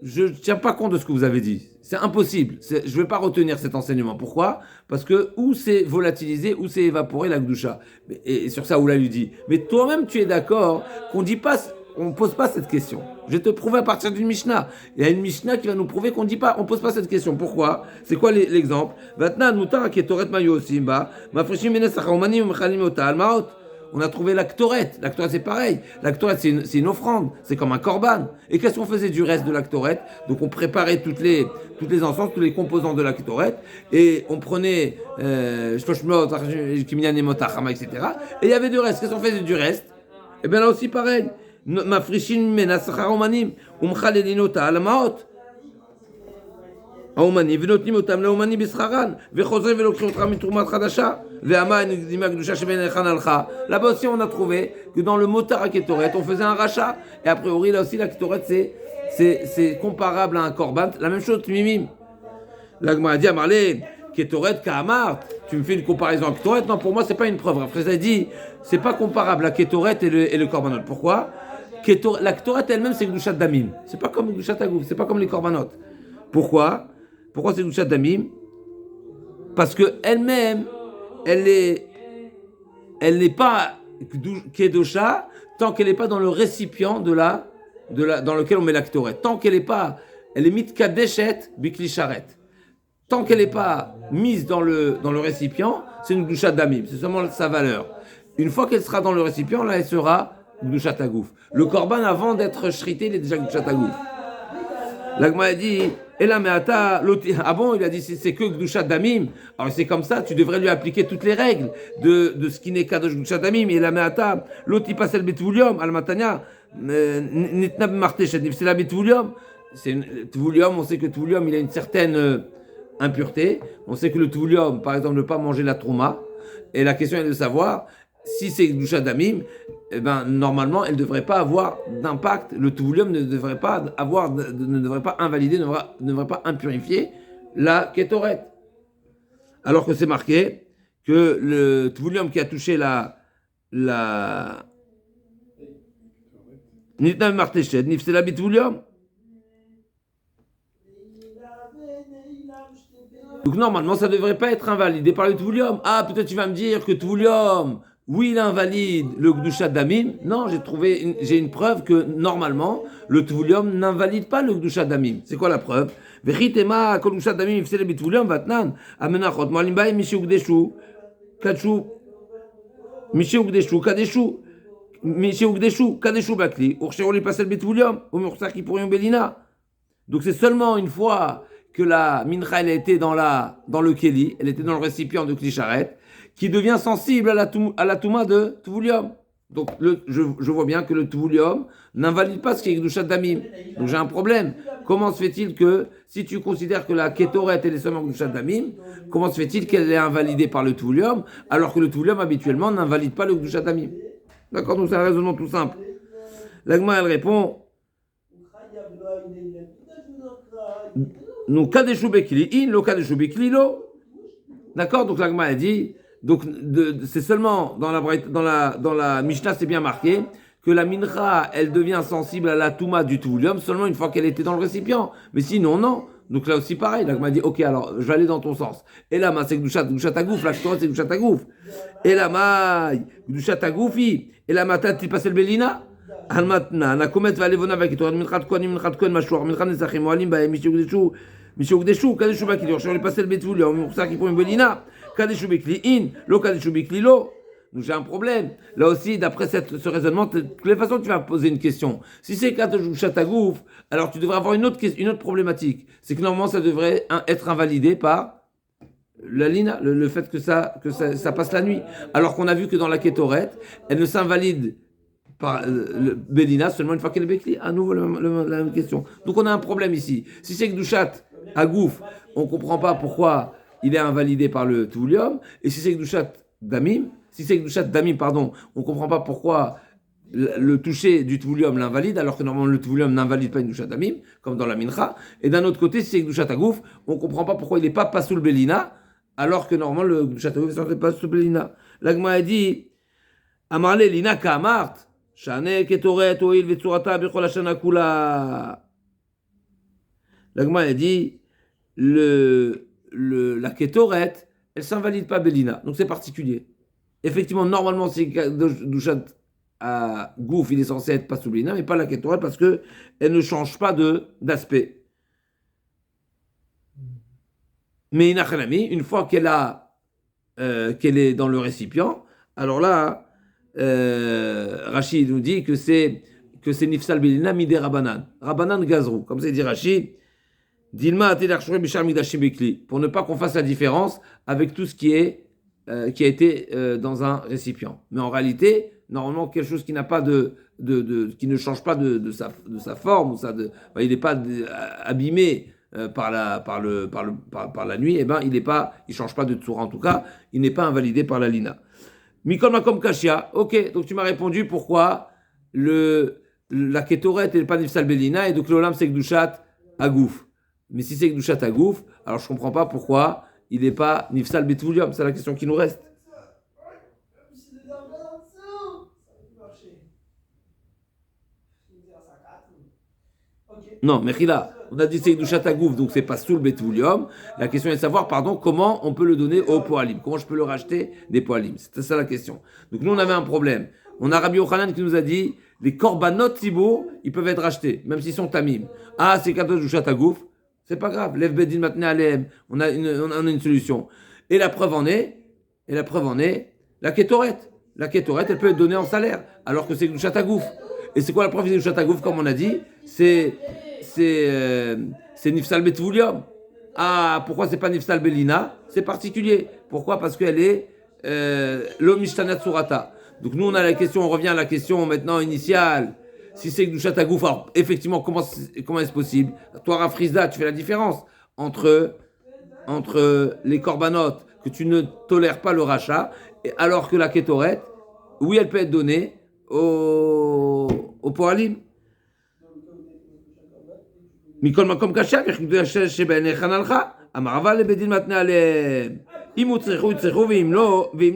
je ne tiens pas compte de ce que vous avez dit. C'est impossible. Je ne vais pas retenir cet enseignement. Pourquoi? Parce que où c'est volatilisé, où c'est évaporé la Gdusha. Et sur ça, Oula lui dit, mais toi-même tu es d'accord qu'on dit pas... On ne pose pas cette question. Je vais te prouver à partir d'une Mishnah. Il y a une Mishnah qui va nous prouver qu'on ne dit pas, on ne pose pas cette question. Pourquoi? C'est quoi l'exemple? On a trouvé la Ktoret. La Ktoret, c'est pareil. La Ktoret, c'est une offrande. C'est comme un korban. Et qu'est-ce qu'on faisait du reste de la Ktoret? Donc, on préparait toutes les encens, tous les composants de la Ktoret. Et on prenait, Shloshmot, Kimyan et Motachama, etc. Et il y avait du reste. Qu'est-ce qu'on faisait du reste? Et bien là aussi, pareil. Mafrishin mena sachar omanim. Umchalelinota alamaot. האומנים ונותנים אותם לאומנים בשכרן וחוזרים ולוקחים אותך מתרומת חדשה והמים נקדימה הקדושה שבין היכן הלכה. Là-bas aussi on a trouvé que dans le motar à Ketoret on faisait un rachat et a priori là aussi la Ketoret c'est comparable à un korban, la même chose Tmimim. La Gemara a dit à Marley Ketoret Kahamart, tu me fais une comparaison avec Ketoret? Non, pour moi c'est pas une preuve. Après ça a dit c'est pas comparable à Ketoret et le korbanot. Pourquoi? La Ketoret elle-même c'est Gdushat Damim, c'est pas comme Gdushat Agouf, c'est pas comme les korbanot. Pourquoi c'est Gdushat Damim? Parce que elle-même, elle n'est pas Kedosha tant qu'elle n'est pas dans le récipient dans lequel on met la Ktoret. Tant qu'elle n'est pas, elle est mitkadeshet bikli sharet. Tant qu'elle n'est pas mise dans le récipient, c'est une Gdushat Damim. C'est seulement sa valeur. Une fois qu'elle sera dans le récipient, là, elle sera Gdushat Agouf. Le korban, avant d'être shrité, il est déjà Gdushat Agouf. L'Agma a dit, et là, mais ah bon, il a dit, c'est que Gdushat Damim. Alors c'est comme ça, tu devrais lui appliquer toutes les règles de ce qui n'est qu'à Gdushat Damim. Et là, mais l'autre, il passe le Betvulium, Al-Matania, Nitnab Marteshet, c'est la Betvulium. Tvulium, on sait que Tvulium, il a une certaine impureté. On sait que le Tvulium, par exemple, ne pas manger la Trouma. Et la question est de savoir, si c'est Gdushat Damim, eh ben, normalement, elle ne devrait pas avoir d'impact. Le Tvulium ne devrait pas invalider, ne devrait pas impurifier la Ketoret. Alors que c'est marqué que le Tvulium qui a touché la Nitna Marteshet, Nifsela Bitvulium. Donc normalement, ça ne devrait pas être invalidé par le Tvulium. Ah, peut-être tu vas me dire que Tvulium, oui, il invalide le Gdushat Damim. Non, j'ai une preuve que normalement, le Tvulium n'invalide pas le Gdushat Damim. C'est quoi la preuve? Vechitema kol Gdushat Damim ifsele bitvulium vatnan amenachot moalim baim mishi ugdeshu kadshu mishi ugdeshu kadeshu mishi ugdeshu kadeshu bakli urshero li pasel bitvulium ou mursak ipurium belina. Donc c'est seulement une fois que la mincha elle était dans le keli, elle était dans le récipient de kli sharet, qui devient sensible à la touma de Tvulium. Donc je vois bien que le Tvulium n'invalide pas ce qui est Gdushat Damim. Donc j'ai un problème. Comment se fait-il que, si tu considères que la Ketoret elle est seulement Gdushat Damim, comment se fait-il qu'elle est invalidée par le Tvulium, alors que le Tvulium habituellement n'invalide pas le Gdushat Damim? D'accord, donc c'est un raisonnement tout simple. L'Agma elle répond, nous kadeshu bekli in, lo kadeshu bekli lo. D'accord, donc l'Agma a dit, donc c'est seulement dans la Mishnah c'est bien marqué que la mincha elle devient sensible à la touma du Tvulium seulement une fois qu'elle était dans le récipient. Mais sinon non. Donc là aussi pareil, l'Agma dit ok alors je vais aller dans ton sens. Et là c'est Gdushat Agouf, la Ketoret c'est Gdushat Agouf. Et là Gdushat Agoufi. Et là matat tu passes le Belina. Almatna nakomet va levona va Ketoret minchat kohen mashur minchat nesachim moalim ba mishugdeshu kadeshu ba kidur. Je vais passer le Betvulium pour ça qu'il faut une Belina. Kadeshu bekli in, lo kadeshu bekli lo. Donc j'ai un problème. Là aussi, d'après ce raisonnement, de toutes les façons, tu vas poser une question. Si c'est Gdushat Agouf, alors tu devrais avoir une autre problématique. C'est que normalement, ça devrait être invalidé par la lina, le fait que ça passe la nuit. Alors qu'on a vu que dans la Ketoret, elle ne s'invalide par le Belina seulement une fois qu'elle est bekli. À nouveau, la même question. Donc on a un problème ici. Si c'est Gdushat Agouf, on ne comprend pas pourquoi il est invalidé par le Tvulium. Et si c'est Gdushat Damim, on ne comprend pas pourquoi le toucher du Tvulium l'invalide, alors que normalement le Tvulium n'invalide pas une Gdushat Damim, comme dans la Mincha. Et d'un autre côté, si c'est Gdushat Agouf, on ne comprend pas pourquoi il n'est pas Pasoul Belina, alors que normalement le Gdushat Agouf n'est pas Pasoul Belina. L'Agma a dit Amarle Lina Kamart, Shane Ketoret Oil Vetsurata Bechol Hashana Kula. L'Agma a dit la Ketoret, elle ne s'invalide pas Belina, donc c'est particulier. Effectivement, normalement, c'est Gdushat Agouf, il est censé être pas sous Belina, mais pas la Ketoret parce qu'elle ne change pas d'aspect. Mais Inachanami, une fois qu'elle est dans le récipient, alors là, Rachid nous dit que c'est Nifsal Belina Midé Rabanan. Rabanan Gazrou. Comme c'est dit Rachid, Dilma Atelachore Bishar Migdashim Bekli. Pour ne pas qu'on fasse la différence avec tout ce qui a été dans un récipient. Mais en réalité, normalement, quelque chose qui n'a pas qui ne change pas de sa forme, ou il n'est pas abîmé par la nuit, il change pas de tour. En tout cas, il n'est pas invalidé par la lina. Mikol Makom Kashia. Ok, donc tu m'as répondu pourquoi la Ketoret n'est pas Nifsal Belina et donc l'Olam c'est Gdushat Agouf. Mais si c'est Gdushat Agouf, alors je comprends pas pourquoi il n'est pas Nifsal Betvulium. C'est la question qui nous reste. Non, Mechila, on a dit c'est Gdushat Agouf, donc c'est pas sous le Betvulium. La question est de savoir, comment on peut le donner au Poalim. Comment je peux le racheter des Poalim. C'était ça la question. Donc nous on avait un problème. On a Rabbi Yochanan qui nous a dit les korbanot tibour, ils peuvent être rachetés, même s'ils sont tamim. Ah, c'est Kadosh Gdushat Agouf, c'est pas grave. Lev Bedin Matne Aleem, on a une solution. Et la preuve en est la Ketoret. La Ketoret, elle peut être donnée en salaire, alors que c'est Gdushat Agouf. Et c'est quoi la preuve de Gdushat Agouf, comme on a dit? C'est Nifsal Betvulium. Ah, pourquoi c'est pas Nifsal Belina? C'est particulier. Pourquoi? Parce qu'elle est Lo Mishtanat Surata. Donc nous, on revient à la question maintenant initiale. Si c'est Gdushat Agouf, alors effectivement, comment est-ce possible? Toi, Rafrizda, tu fais la différence entre les korbanot, que tu ne tolères pas le rachat, alors que la Ketoret, oui, elle peut être donnée au Poalim. Mikol Makom Kasha, Sheben Echanalcha, Amarava lebedin matne aleem. Im utzrechu veim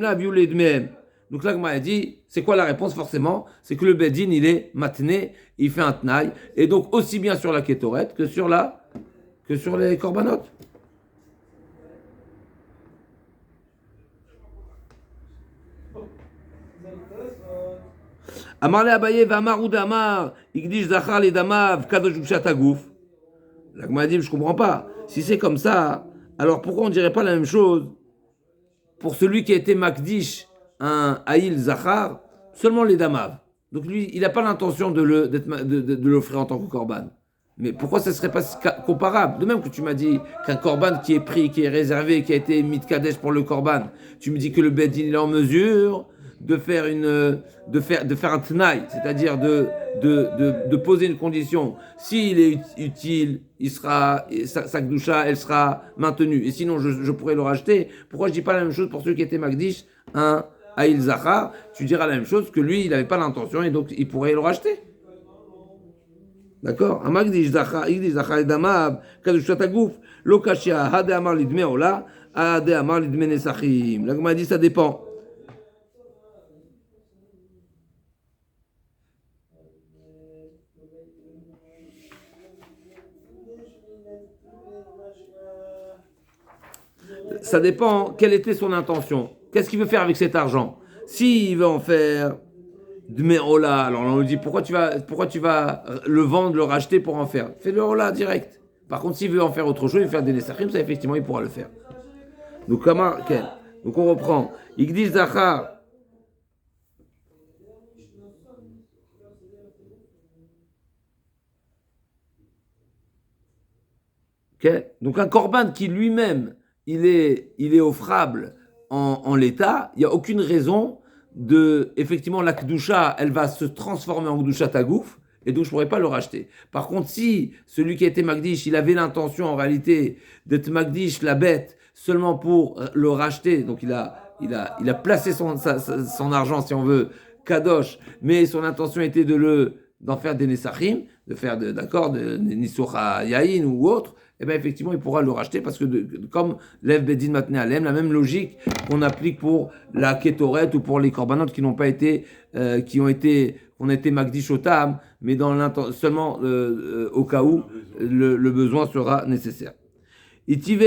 la aviou ledmeem. Donc là, Gma a dit, c'est quoi la réponse forcément? C'est que le bedin, il est matné, il fait un tnaï, et donc aussi bien sur la Ketoret que sur les korbanot. Amar le Abaye v'amar udamar, igdish zachar le damav kadosh gdushat agouf. La Gma a dit, je comprends pas. Si c'est comme ça, alors pourquoi on dirait pas la même chose pour celui qui a été makdish un Aïl Zachar, seulement les Damav. Donc lui, il n'a pas l'intention de l'offrir en tant que Korban. Mais pourquoi ça ne serait pas comparable? De même que tu m'as dit qu'un Korban qui est pris, qui est réservé, qui a été mis de Kadesh pour le Korban, tu me dis que le Bedin il est en mesure de faire un Tnaï, c'est-à-dire de poser une condition. S'il est utile, sa Gdusha, elle sera maintenue. Et sinon, je pourrais le racheter. Pourquoi je ne dis pas la même chose pour ceux qui étaient Magdish, un Aïl Zachar, tu diras la même chose que lui, il n'avait pas l'intention et donc il pourrait le racheter. D'accord? Amagdish Zachar, Igdish Zachar et Damav, Kadushat Agouf, Lokashia, Hade Amar Lidme Ola, Hade Amar Lidme Nesachim. Là, comme on a dit, ça dépend. Ça dépend quelle était son intention. Qu'est-ce qu'il veut faire avec cet argent? S'il veut en faire Dmeola, alors on lui dit pourquoi tu vas le vendre, le racheter pour en faire? Fais-le Ola direct. Par contre, s'il veut en faire autre chose, il veut faire des Nesachim, ça effectivement il pourra le faire. Donc, donc on reprend. Igdish Zachar. Donc un korban qui lui-même il est offrable en l'état, il n'y a aucune raison effectivement la Kedusha, elle va se transformer en Kedusha Tagouf, et donc je ne pourrais pas le racheter. Par contre, si celui qui a été Magdish, il avait l'intention en réalité d'être Magdish, la bête, seulement pour le racheter, donc il a placé son argent, si on veut, Kadosh, mais son intention était d'en faire des Nesachim, de faire de Nisura Yahin ou autre, et bien effectivement, il pourra le racheter parce que comme Lev Bedin Matne Alem, la même logique qu'on applique pour la Ketoret ou pour les Korbanot qui n'ont pas été, qui ont été Magdish Otam, mais seulement au cas où le besoin sera nécessaire. Itive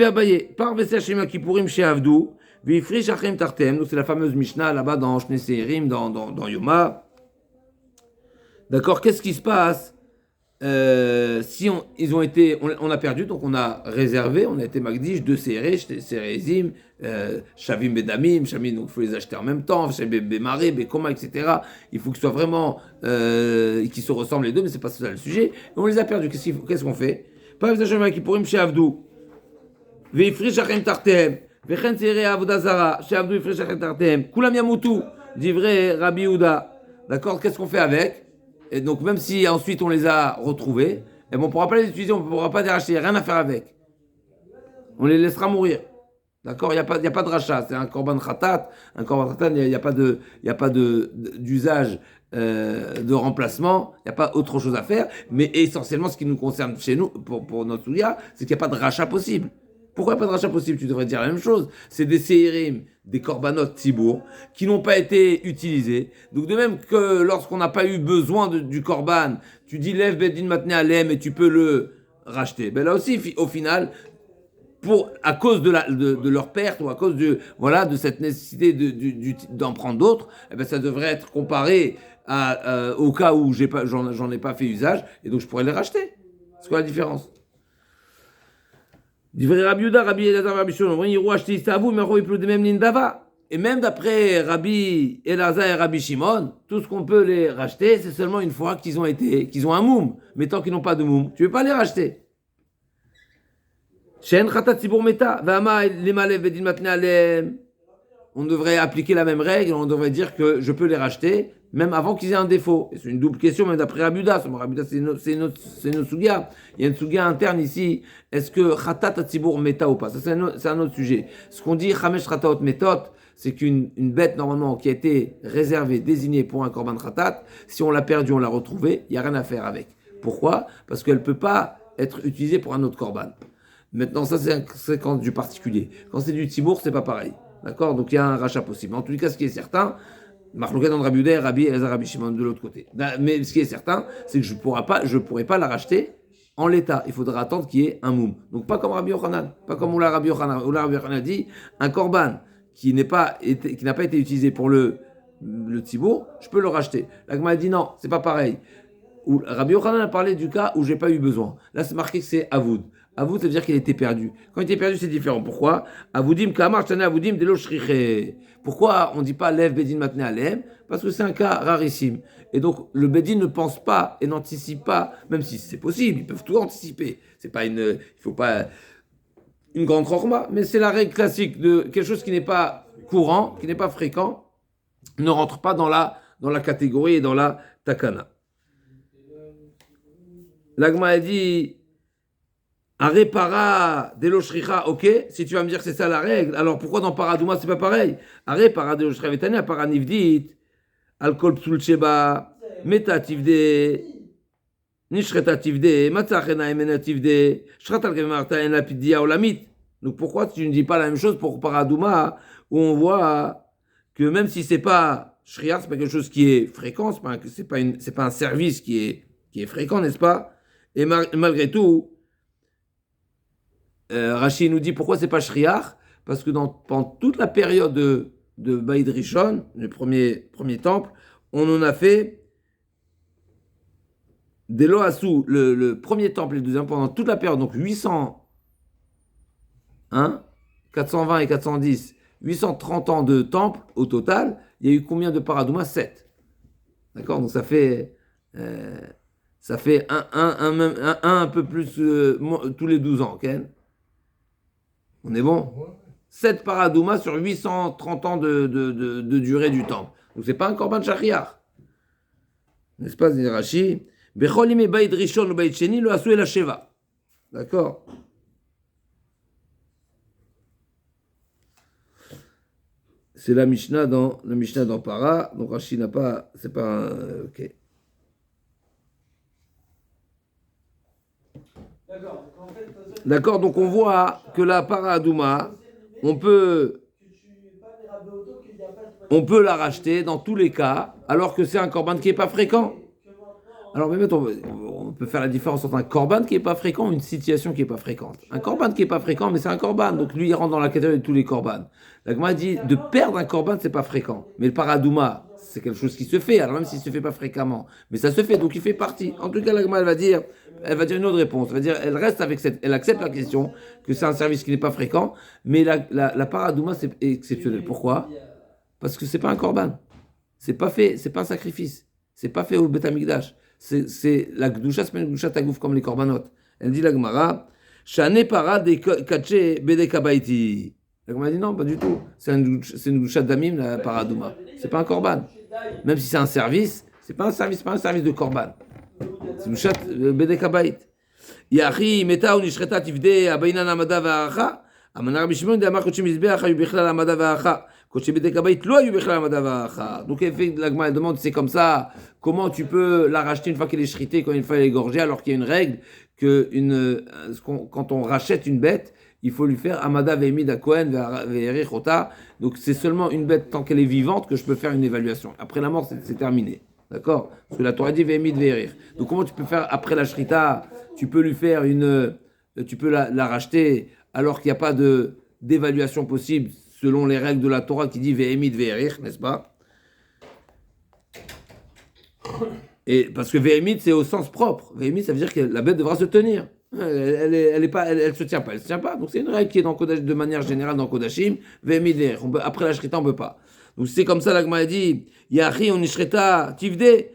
Abaye, par Veser Shema Kipurim chez Avdou, Vifri Shachem Tartem, donc c'est la fameuse Mishnah là-bas dans Shnei dans Yoma. D'accord, qu'est-ce qui se passe si ils ont été, on a perdu, donc on a réservé, on a été Magdish, 2 Sérezim, Shavim Bedamim, Shavim, donc il faut les acheter en même temps, Shavim Bemaré, Bekoma, etc. Il faut que ce soit vraiment, qu'ils se ressemblent les deux, mais c'est pas ça le sujet. Et on les a perdus, qu'est-ce qu'on fait? Pas Shavim qui pourrim chez Avdou. Veifri Shachem Tartem, Vechen Sere Avodazara, chez Avdou Veifri Shachem Tartem, Kulam Yamutu, dit vrai Rabbi Yehuda. D'accord? Qu'est-ce qu'on fait avec? Et donc, même si ensuite on les a retrouvés, et bon, on ne pourra pas les utiliser, on ne pourra pas les racheter, il n'y a rien à faire avec. On les laissera mourir. D'accord? Il n'y a pas de rachat. C'est un korban khatat. Un korban khatat, il n'y a pas d'usage de remplacement. Il n'y a pas autre chose à faire. Mais essentiellement, ce qui nous concerne chez nous, pour notre soulia, c'est qu'il n'y a pas de rachat possible. Pourquoi pas de rachat possible? Tu devrais dire la même chose. C'est des séirim, des korbanot tibour, qui n'ont pas été utilisés. Donc de même que lorsqu'on n'a pas eu besoin du korban, tu dis lève bedin matne alem et tu peux le racheter. Ben là aussi, au final, à cause de leur perte ou à cause de cette nécessité d'en prendre d'autres, eh ben ça devrait être comparé au cas où j'en ai pas fait usage et donc je pourrais les racheter. C'est quoi la différence? Rabbi Yehuda, Rabbi Elazar, Rabbi Shimon, ils ont acheté Istavou, mais ils de même Nindava. Et même d'après Rabbi Elazar et Rabbi Shimon, tout ce qu'on peut les racheter, c'est seulement une fois qu'ils ont un moum. Mais tant qu'ils n'ont pas de moum, tu ne veux pas les racheter. On devrait appliquer la même règle, on devrait dire que je peux les racheter, même avant qu'ils aient un défaut. Et c'est une double question, même d'après Rabbi Yehuda. Rabbi Yehuda, c'est une sugia. Il y a une sugia interne ici. Est-ce que Khatat Tzibur Meta ou pas? Ça, c'est un autre sujet. Ce qu'on dit, Chamesh Khataot Metot, c'est qu'une bête, normalement, qui a été réservée, désignée pour un korban Khatat, si on l'a perdue, on l'a retrouvée, il n'y a rien à faire avec. Pourquoi? Parce qu'elle ne peut pas être utilisée pour un autre korban. Maintenant, ça, c'est quand du particulier. Quand c'est du Tzibur, c'est pas pareil. D'accord? Donc, il y a un rachat possible. En tout cas, ce qui est certain, Marlouka dans Rabbi Yehuda et Rabbi Elazar, Rabbi Shimon de l'autre côté. Mais ce qui est certain, c'est que je ne pourrai pas la racheter en l'état. Il faudra attendre qu'il y ait un moum. Donc pas comme Rabbi Yochanan, pas comme Oula Rabbi Yochanan. Oula Rabbi Yochanan dit, un korban qui n'a pas été utilisé pour le tzibour, je peux le racheter. La Gemara dit non, c'est pas pareil. Rabbi Yochanan a parlé du cas où j'ai pas eu besoin. Là, c'est marqué que c'est Avoud. Avoud, ça veut dire qu'il était perdu. Quand il était perdu, c'est différent. Pourquoi? Avoudim kamar tane avoudim delo shriche. Pourquoi on ne dit pas lève bedin matne alem? Parce que c'est un cas rarissime. Et donc, le bedin ne pense pas et n'anticipe pas, même si c'est possible, ils peuvent tout anticiper. Il faut pas une grande chorma, mais c'est la règle classique de quelque chose qui n'est pas courant, qui n'est pas fréquent, ne rentre pas dans la catégorie et dans la takana. L'agma a dit Aré delo shricha, ok, si tu vas me dire que c'est ça la règle, alors pourquoi dans Paradouma c'est pas pareil? Aré delo shricha vetania, paranivdit, alkol psul sheba, metativde, nishretativde, matzachena emenativde, shratal kemarta enapidia olamit. Donc pourquoi tu ne dis pas la même chose pour Paradouma, où on voit que même si c'est pas shriach, c'est pas quelque chose qui est fréquent, c'est pas un service qui est fréquent, n'est-ce pas? Et malgré tout, Rashi nous dit pourquoi c'est pas shriach, parce que pendant toute la période de Baïd Rishon, le premier temple, on en a fait des Loasu, le premier temple et le deuxième, pendant toute la période, donc 420 et 410, 830 ans de temple au total, il y a eu combien de paradouma? 7. D'accord? Donc ça fait un peu plus tous les 12 ans, ok? On est bon? 7 paradouma sur 830 ans de durée du temple. Donc c'est pas un korban shachriach. N'est-ce pas, dit Rashi? Becholime baïd rishon ou baïd sheni, le asou et la sheva. D'accord? C'est la Mishnah dans Para. Donc Rashi n'a pas, c'est pas un, ok. D'accord, donc on voit que la Paradouma, on peut la racheter dans tous les cas, alors que c'est un korban qui n'est pas fréquent. Alors, on peut faire la différence entre un korban qui n'est pas fréquent et une situation qui n'est pas fréquente. Un korban qui n'est pas fréquent, mais c'est un korban, donc lui, il rentre dans la catégorie de tous les korbans. La Gemara dit, de perdre un korban, c'est pas fréquent. Mais le paradouma, c'est quelque chose qui se fait, alors même s'il ne se fait pas fréquemment. Mais ça se fait, donc il fait partie. En tout cas, la Gemara, elle va dire une autre réponse. Elle va dire, elle reste avec elle accepte la question que c'est un service qui n'est pas fréquent, mais la paradouma, c'est exceptionnel. Pourquoi? Parce que c'est pas un korban. C'est pas fait, c'est pas un sacrifice. C'est pas fait au Beth Amikdash. C'est la Gdusha, c'est pas une Gdusha tagouf comme les korbanot. Elle dit la Gemara, Shane para de kache bede kabaiti. La Gemara dit non, pas du tout. C'est une Gdusha damim, la paradouma. C'est pas un korban. Même si c'est un service, c'est pas un service de korban. C'est une Gdusha bede kabait. Yachi meta ou nishreta tivde abayna namada va'acha. Amanar bishimon de amar kochim izbeach ayu bichlal amada va'acha. Donc, elle demande, c'est comme ça, comment tu peux la racheter une fois qu'elle est shritée, quand une fois elle est égorgée, alors qu'il y a une règle que quand on rachète une bête, il faut lui faire Amada Ve'emid Kohen Ve'erich Ota. Donc, c'est seulement une bête tant qu'elle est vivante que je peux faire une évaluation. Après la mort, c'est terminé. D'accord? Parce que la Torah dit Ve'emid Ve'erich. Donc, comment tu peux faire après la shrita? Tu peux lui faire tu peux la racheter alors qu'il n'y a pas d'évaluation possible selon les règles de la Torah qui dit Ve'emid Ve'erich, n'est-ce pas? Et parce que Ve'emid, c'est au sens propre. Ve'emid, ça veut dire que la bête devra se tenir. Elle se tient pas, elle se tient pas. Donc c'est une règle qui est dans Kodash, de manière générale dans Kodashim. Ve'emid Ve'erich. Après la shrita, on peut pas. Donc c'est comme ça, la Gemara dit Yachi on ishreta tivde.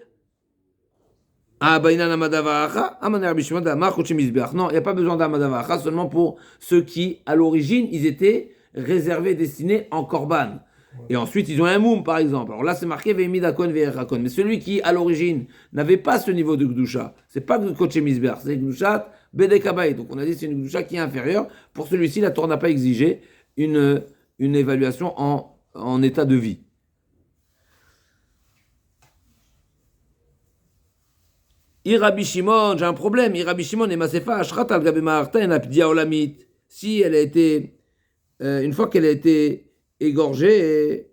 Ah, Baïna Namadavacha, Amaner Bishman Damar Kochim Izbeach. Non, il n'y a pas besoin d'Amadavacha, seulement pour ceux qui, à l'origine, ils étaient réservés, destinés en korban. Et ensuite, ils ont un moum, par exemple. Alors là, c'est marqué Ve'emid Akon Ve'erakon. Mais celui qui, à l'origine, n'avait pas ce niveau de Gdusha, c'est pas Kochim Izbeach, c'est Gdushat Bedekabaï. Donc on a dit que c'est une Gdusha qui est inférieure. Pour celui-ci, la Torah n'a pas exigé une évaluation en état de vie. Irabi Shimon, j'ai un problème. Irabi Shimon et Masefa, Ashrat al Gabe Ma'arten, Apdia Olamit. Si elle a été, une fois qu'elle a été égorgée,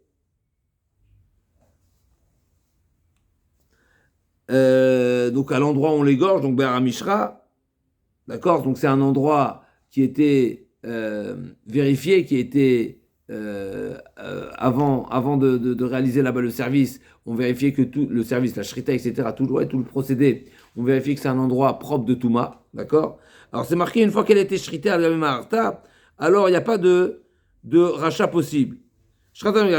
donc à l'endroit où on l'égorge, donc Beramishra, d'accord, donc c'est un endroit qui était vérifié, qui était avant de réaliser là-bas le service, on vérifiait que tout le service, la shrita, etc., tout le procédé, on vérifie que c'est un endroit propre de Touma, d'accord? Alors c'est marqué une fois qu'elle a été shritée à la Maharta, alors il n'y a pas de rachat possible. Rabbi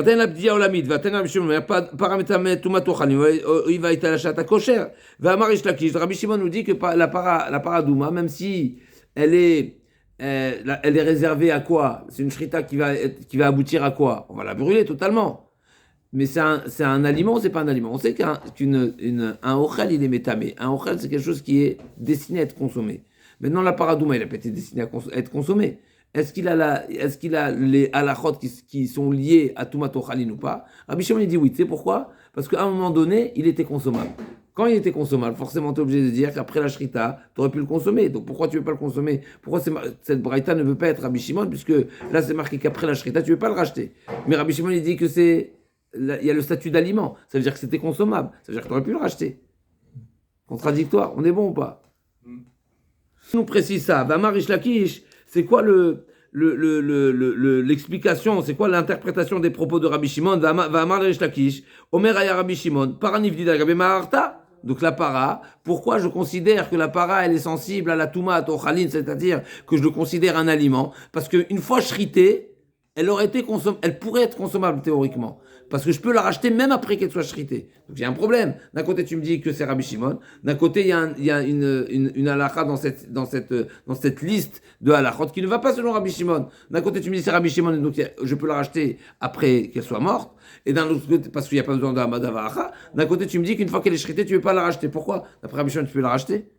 Shimon nous dit que la paradouma, même si elle est réservée à quoi? C'est une shrita qui va aboutir à quoi? On va la brûler totalement. Mais c'est un aliment ou c'est pas un aliment? On sait qu'un ochel, il est métamé. Un ochel, c'est quelque chose qui est destiné à être consommé. Maintenant, la paradouma, il n'a pas été destiné à être consommé. Est-ce qu'il a les halachot qui sont liés à Tumat Ochalin ou pas? Rabbi Shimon, il dit oui. Tu sais pourquoi? Parce qu'à un moment donné, il était consommable. Quand il était consommable, forcément, tu es obligé de dire qu'après la shrita, tu aurais pu le consommer. Donc pourquoi tu ne veux pas le consommer? Pourquoi cette braïta ne veut pas être Rabbi Shimon? Puisque là, c'est marqué qu'après la shrita, tu ne veux pas le racheter. Mais Rabbi Shimon, il dit que il y a le statut d'aliment. Ça veut dire que c'était consommable. Ça veut dire que tu aurais pu le racheter. Contradictoire. On est bon ou pas? Si nous précise ça, Vamar Ish Lakish, c'est quoi l'explication, c'est quoi l'interprétation des propos de Rabbi Shimon? Vamar Ish Lakish, Omer Aya Rabbi Shimon, Paranif Dida Gabe Maharta. Donc la para, pourquoi je considère que la para, elle est sensible à la touma, à Tochalin, c'est-à-dire que je le considère un aliment? Parce qu'une fois shritée, elle pourrait être consommable théoriquement. Parce que je peux la racheter même après qu'elle soit shritée. Donc il y a un problème. D'un côté, tu me dis que c'est Rabbi Shimon. D'un côté, il y a une halakha dans cette liste de halakhot qui ne va pas selon Rabbi Shimon. D'un côté, tu me dis que c'est Rabbi Shimon, donc je peux la racheter après qu'elle soit morte. Et d'un autre côté, parce qu'il n'y a pas besoin de Hamadavacha. D'un côté, tu me dis qu'une fois qu'elle est shritée, tu ne veux pas la racheter. Pourquoi? D'après Rabbi Shimon, tu peux la racheter.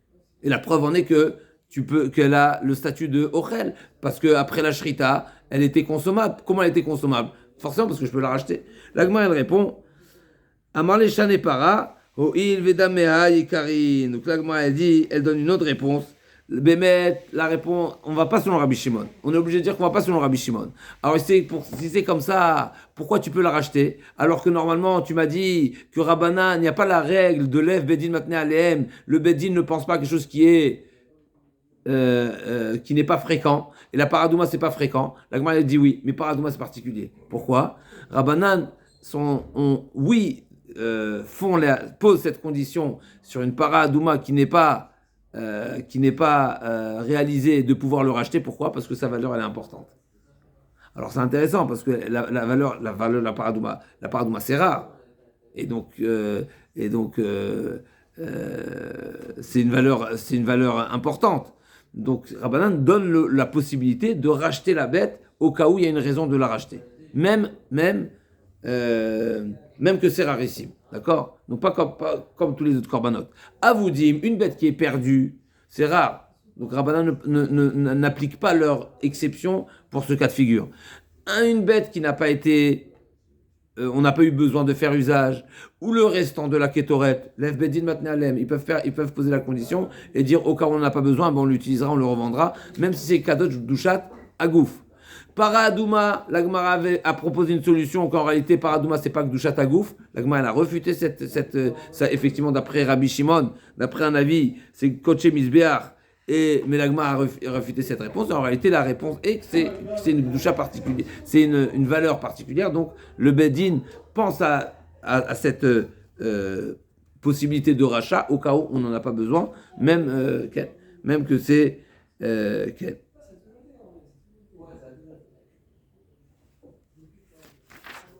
Et la preuve en est qu'elle a le statut de Ochel. Parce qu'après la shrita, elle était consommable. Comment elle était consommable? Forcément parce que je peux la racheter. L'Agma, elle répond Amar le Shane para, O'il vedamea yikarin. Donc l'Agma, elle donne une autre réponse. Bémet, la réponse, on va pas selon Rabbi Shimon. On est obligé de dire qu'on va pas selon Rabbi Shimon. Alors si c'est comme ça, pourquoi tu peux la racheter? Alors que normalement, tu m'as dit que Rabbanan, il n'y a pas la règle de l'Ev Bedin Matne Alehem. Le Bedin ne pense pas à quelque chose qui n'est pas fréquent. Et la paradouma, c'est pas fréquent. La Gemara, elle dit oui, mais paradouma, c'est particulier. Pourquoi? Rabbanan, oui, posent cette condition sur une para adouma qui n'est pas réalisée de pouvoir le racheter. Pourquoi? Parce que sa valeur elle est importante. Alors c'est intéressant parce que la valeur de la para adouma c'est rare et donc c'est une valeur importante. Donc Rabbanan donne la possibilité de racheter la bête au cas où il y a une raison de la racheter. Même que c'est rarissime. D'accord? Donc pas comme tous les autres korbanot. Avoudim, une bête qui est perdue, c'est rare. Donc Rabbanan n'applique pas leur exception pour ce cas de figure. Une bête qui n'a pas été... on n'a pas eu besoin de faire usage, ou le restant de la kétoret, l'Ef Bedin Matnealem, ils peuvent poser la condition et dire au cas où on n'en a pas besoin, on l'utilisera, on le revendra, même si c'est Kadosh Douchat à Gouf. Paradouma, l'Agmara a proposé une solution qu'en réalité Paradouma c'est pas que Douchat à Gouf. L'Agmara elle a refuté ça effectivement d'après Rabbi Shimon, d'après un avis, c'est Koché Misbeach. Mais l'Agma a refuté cette réponse. En réalité, la réponse est que c'est une doucha particulière, c'est une valeur particulière. Donc, le Bedin pense à cette possibilité de rachat au cas où on n'en a pas besoin, même que c'est.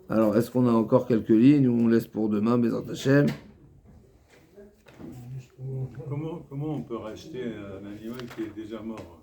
Alors, est-ce qu'on a encore quelques lignes ou on laisse pour demain, Bezrat Hashem? Comment on peut racheter un animal qui est déjà mort?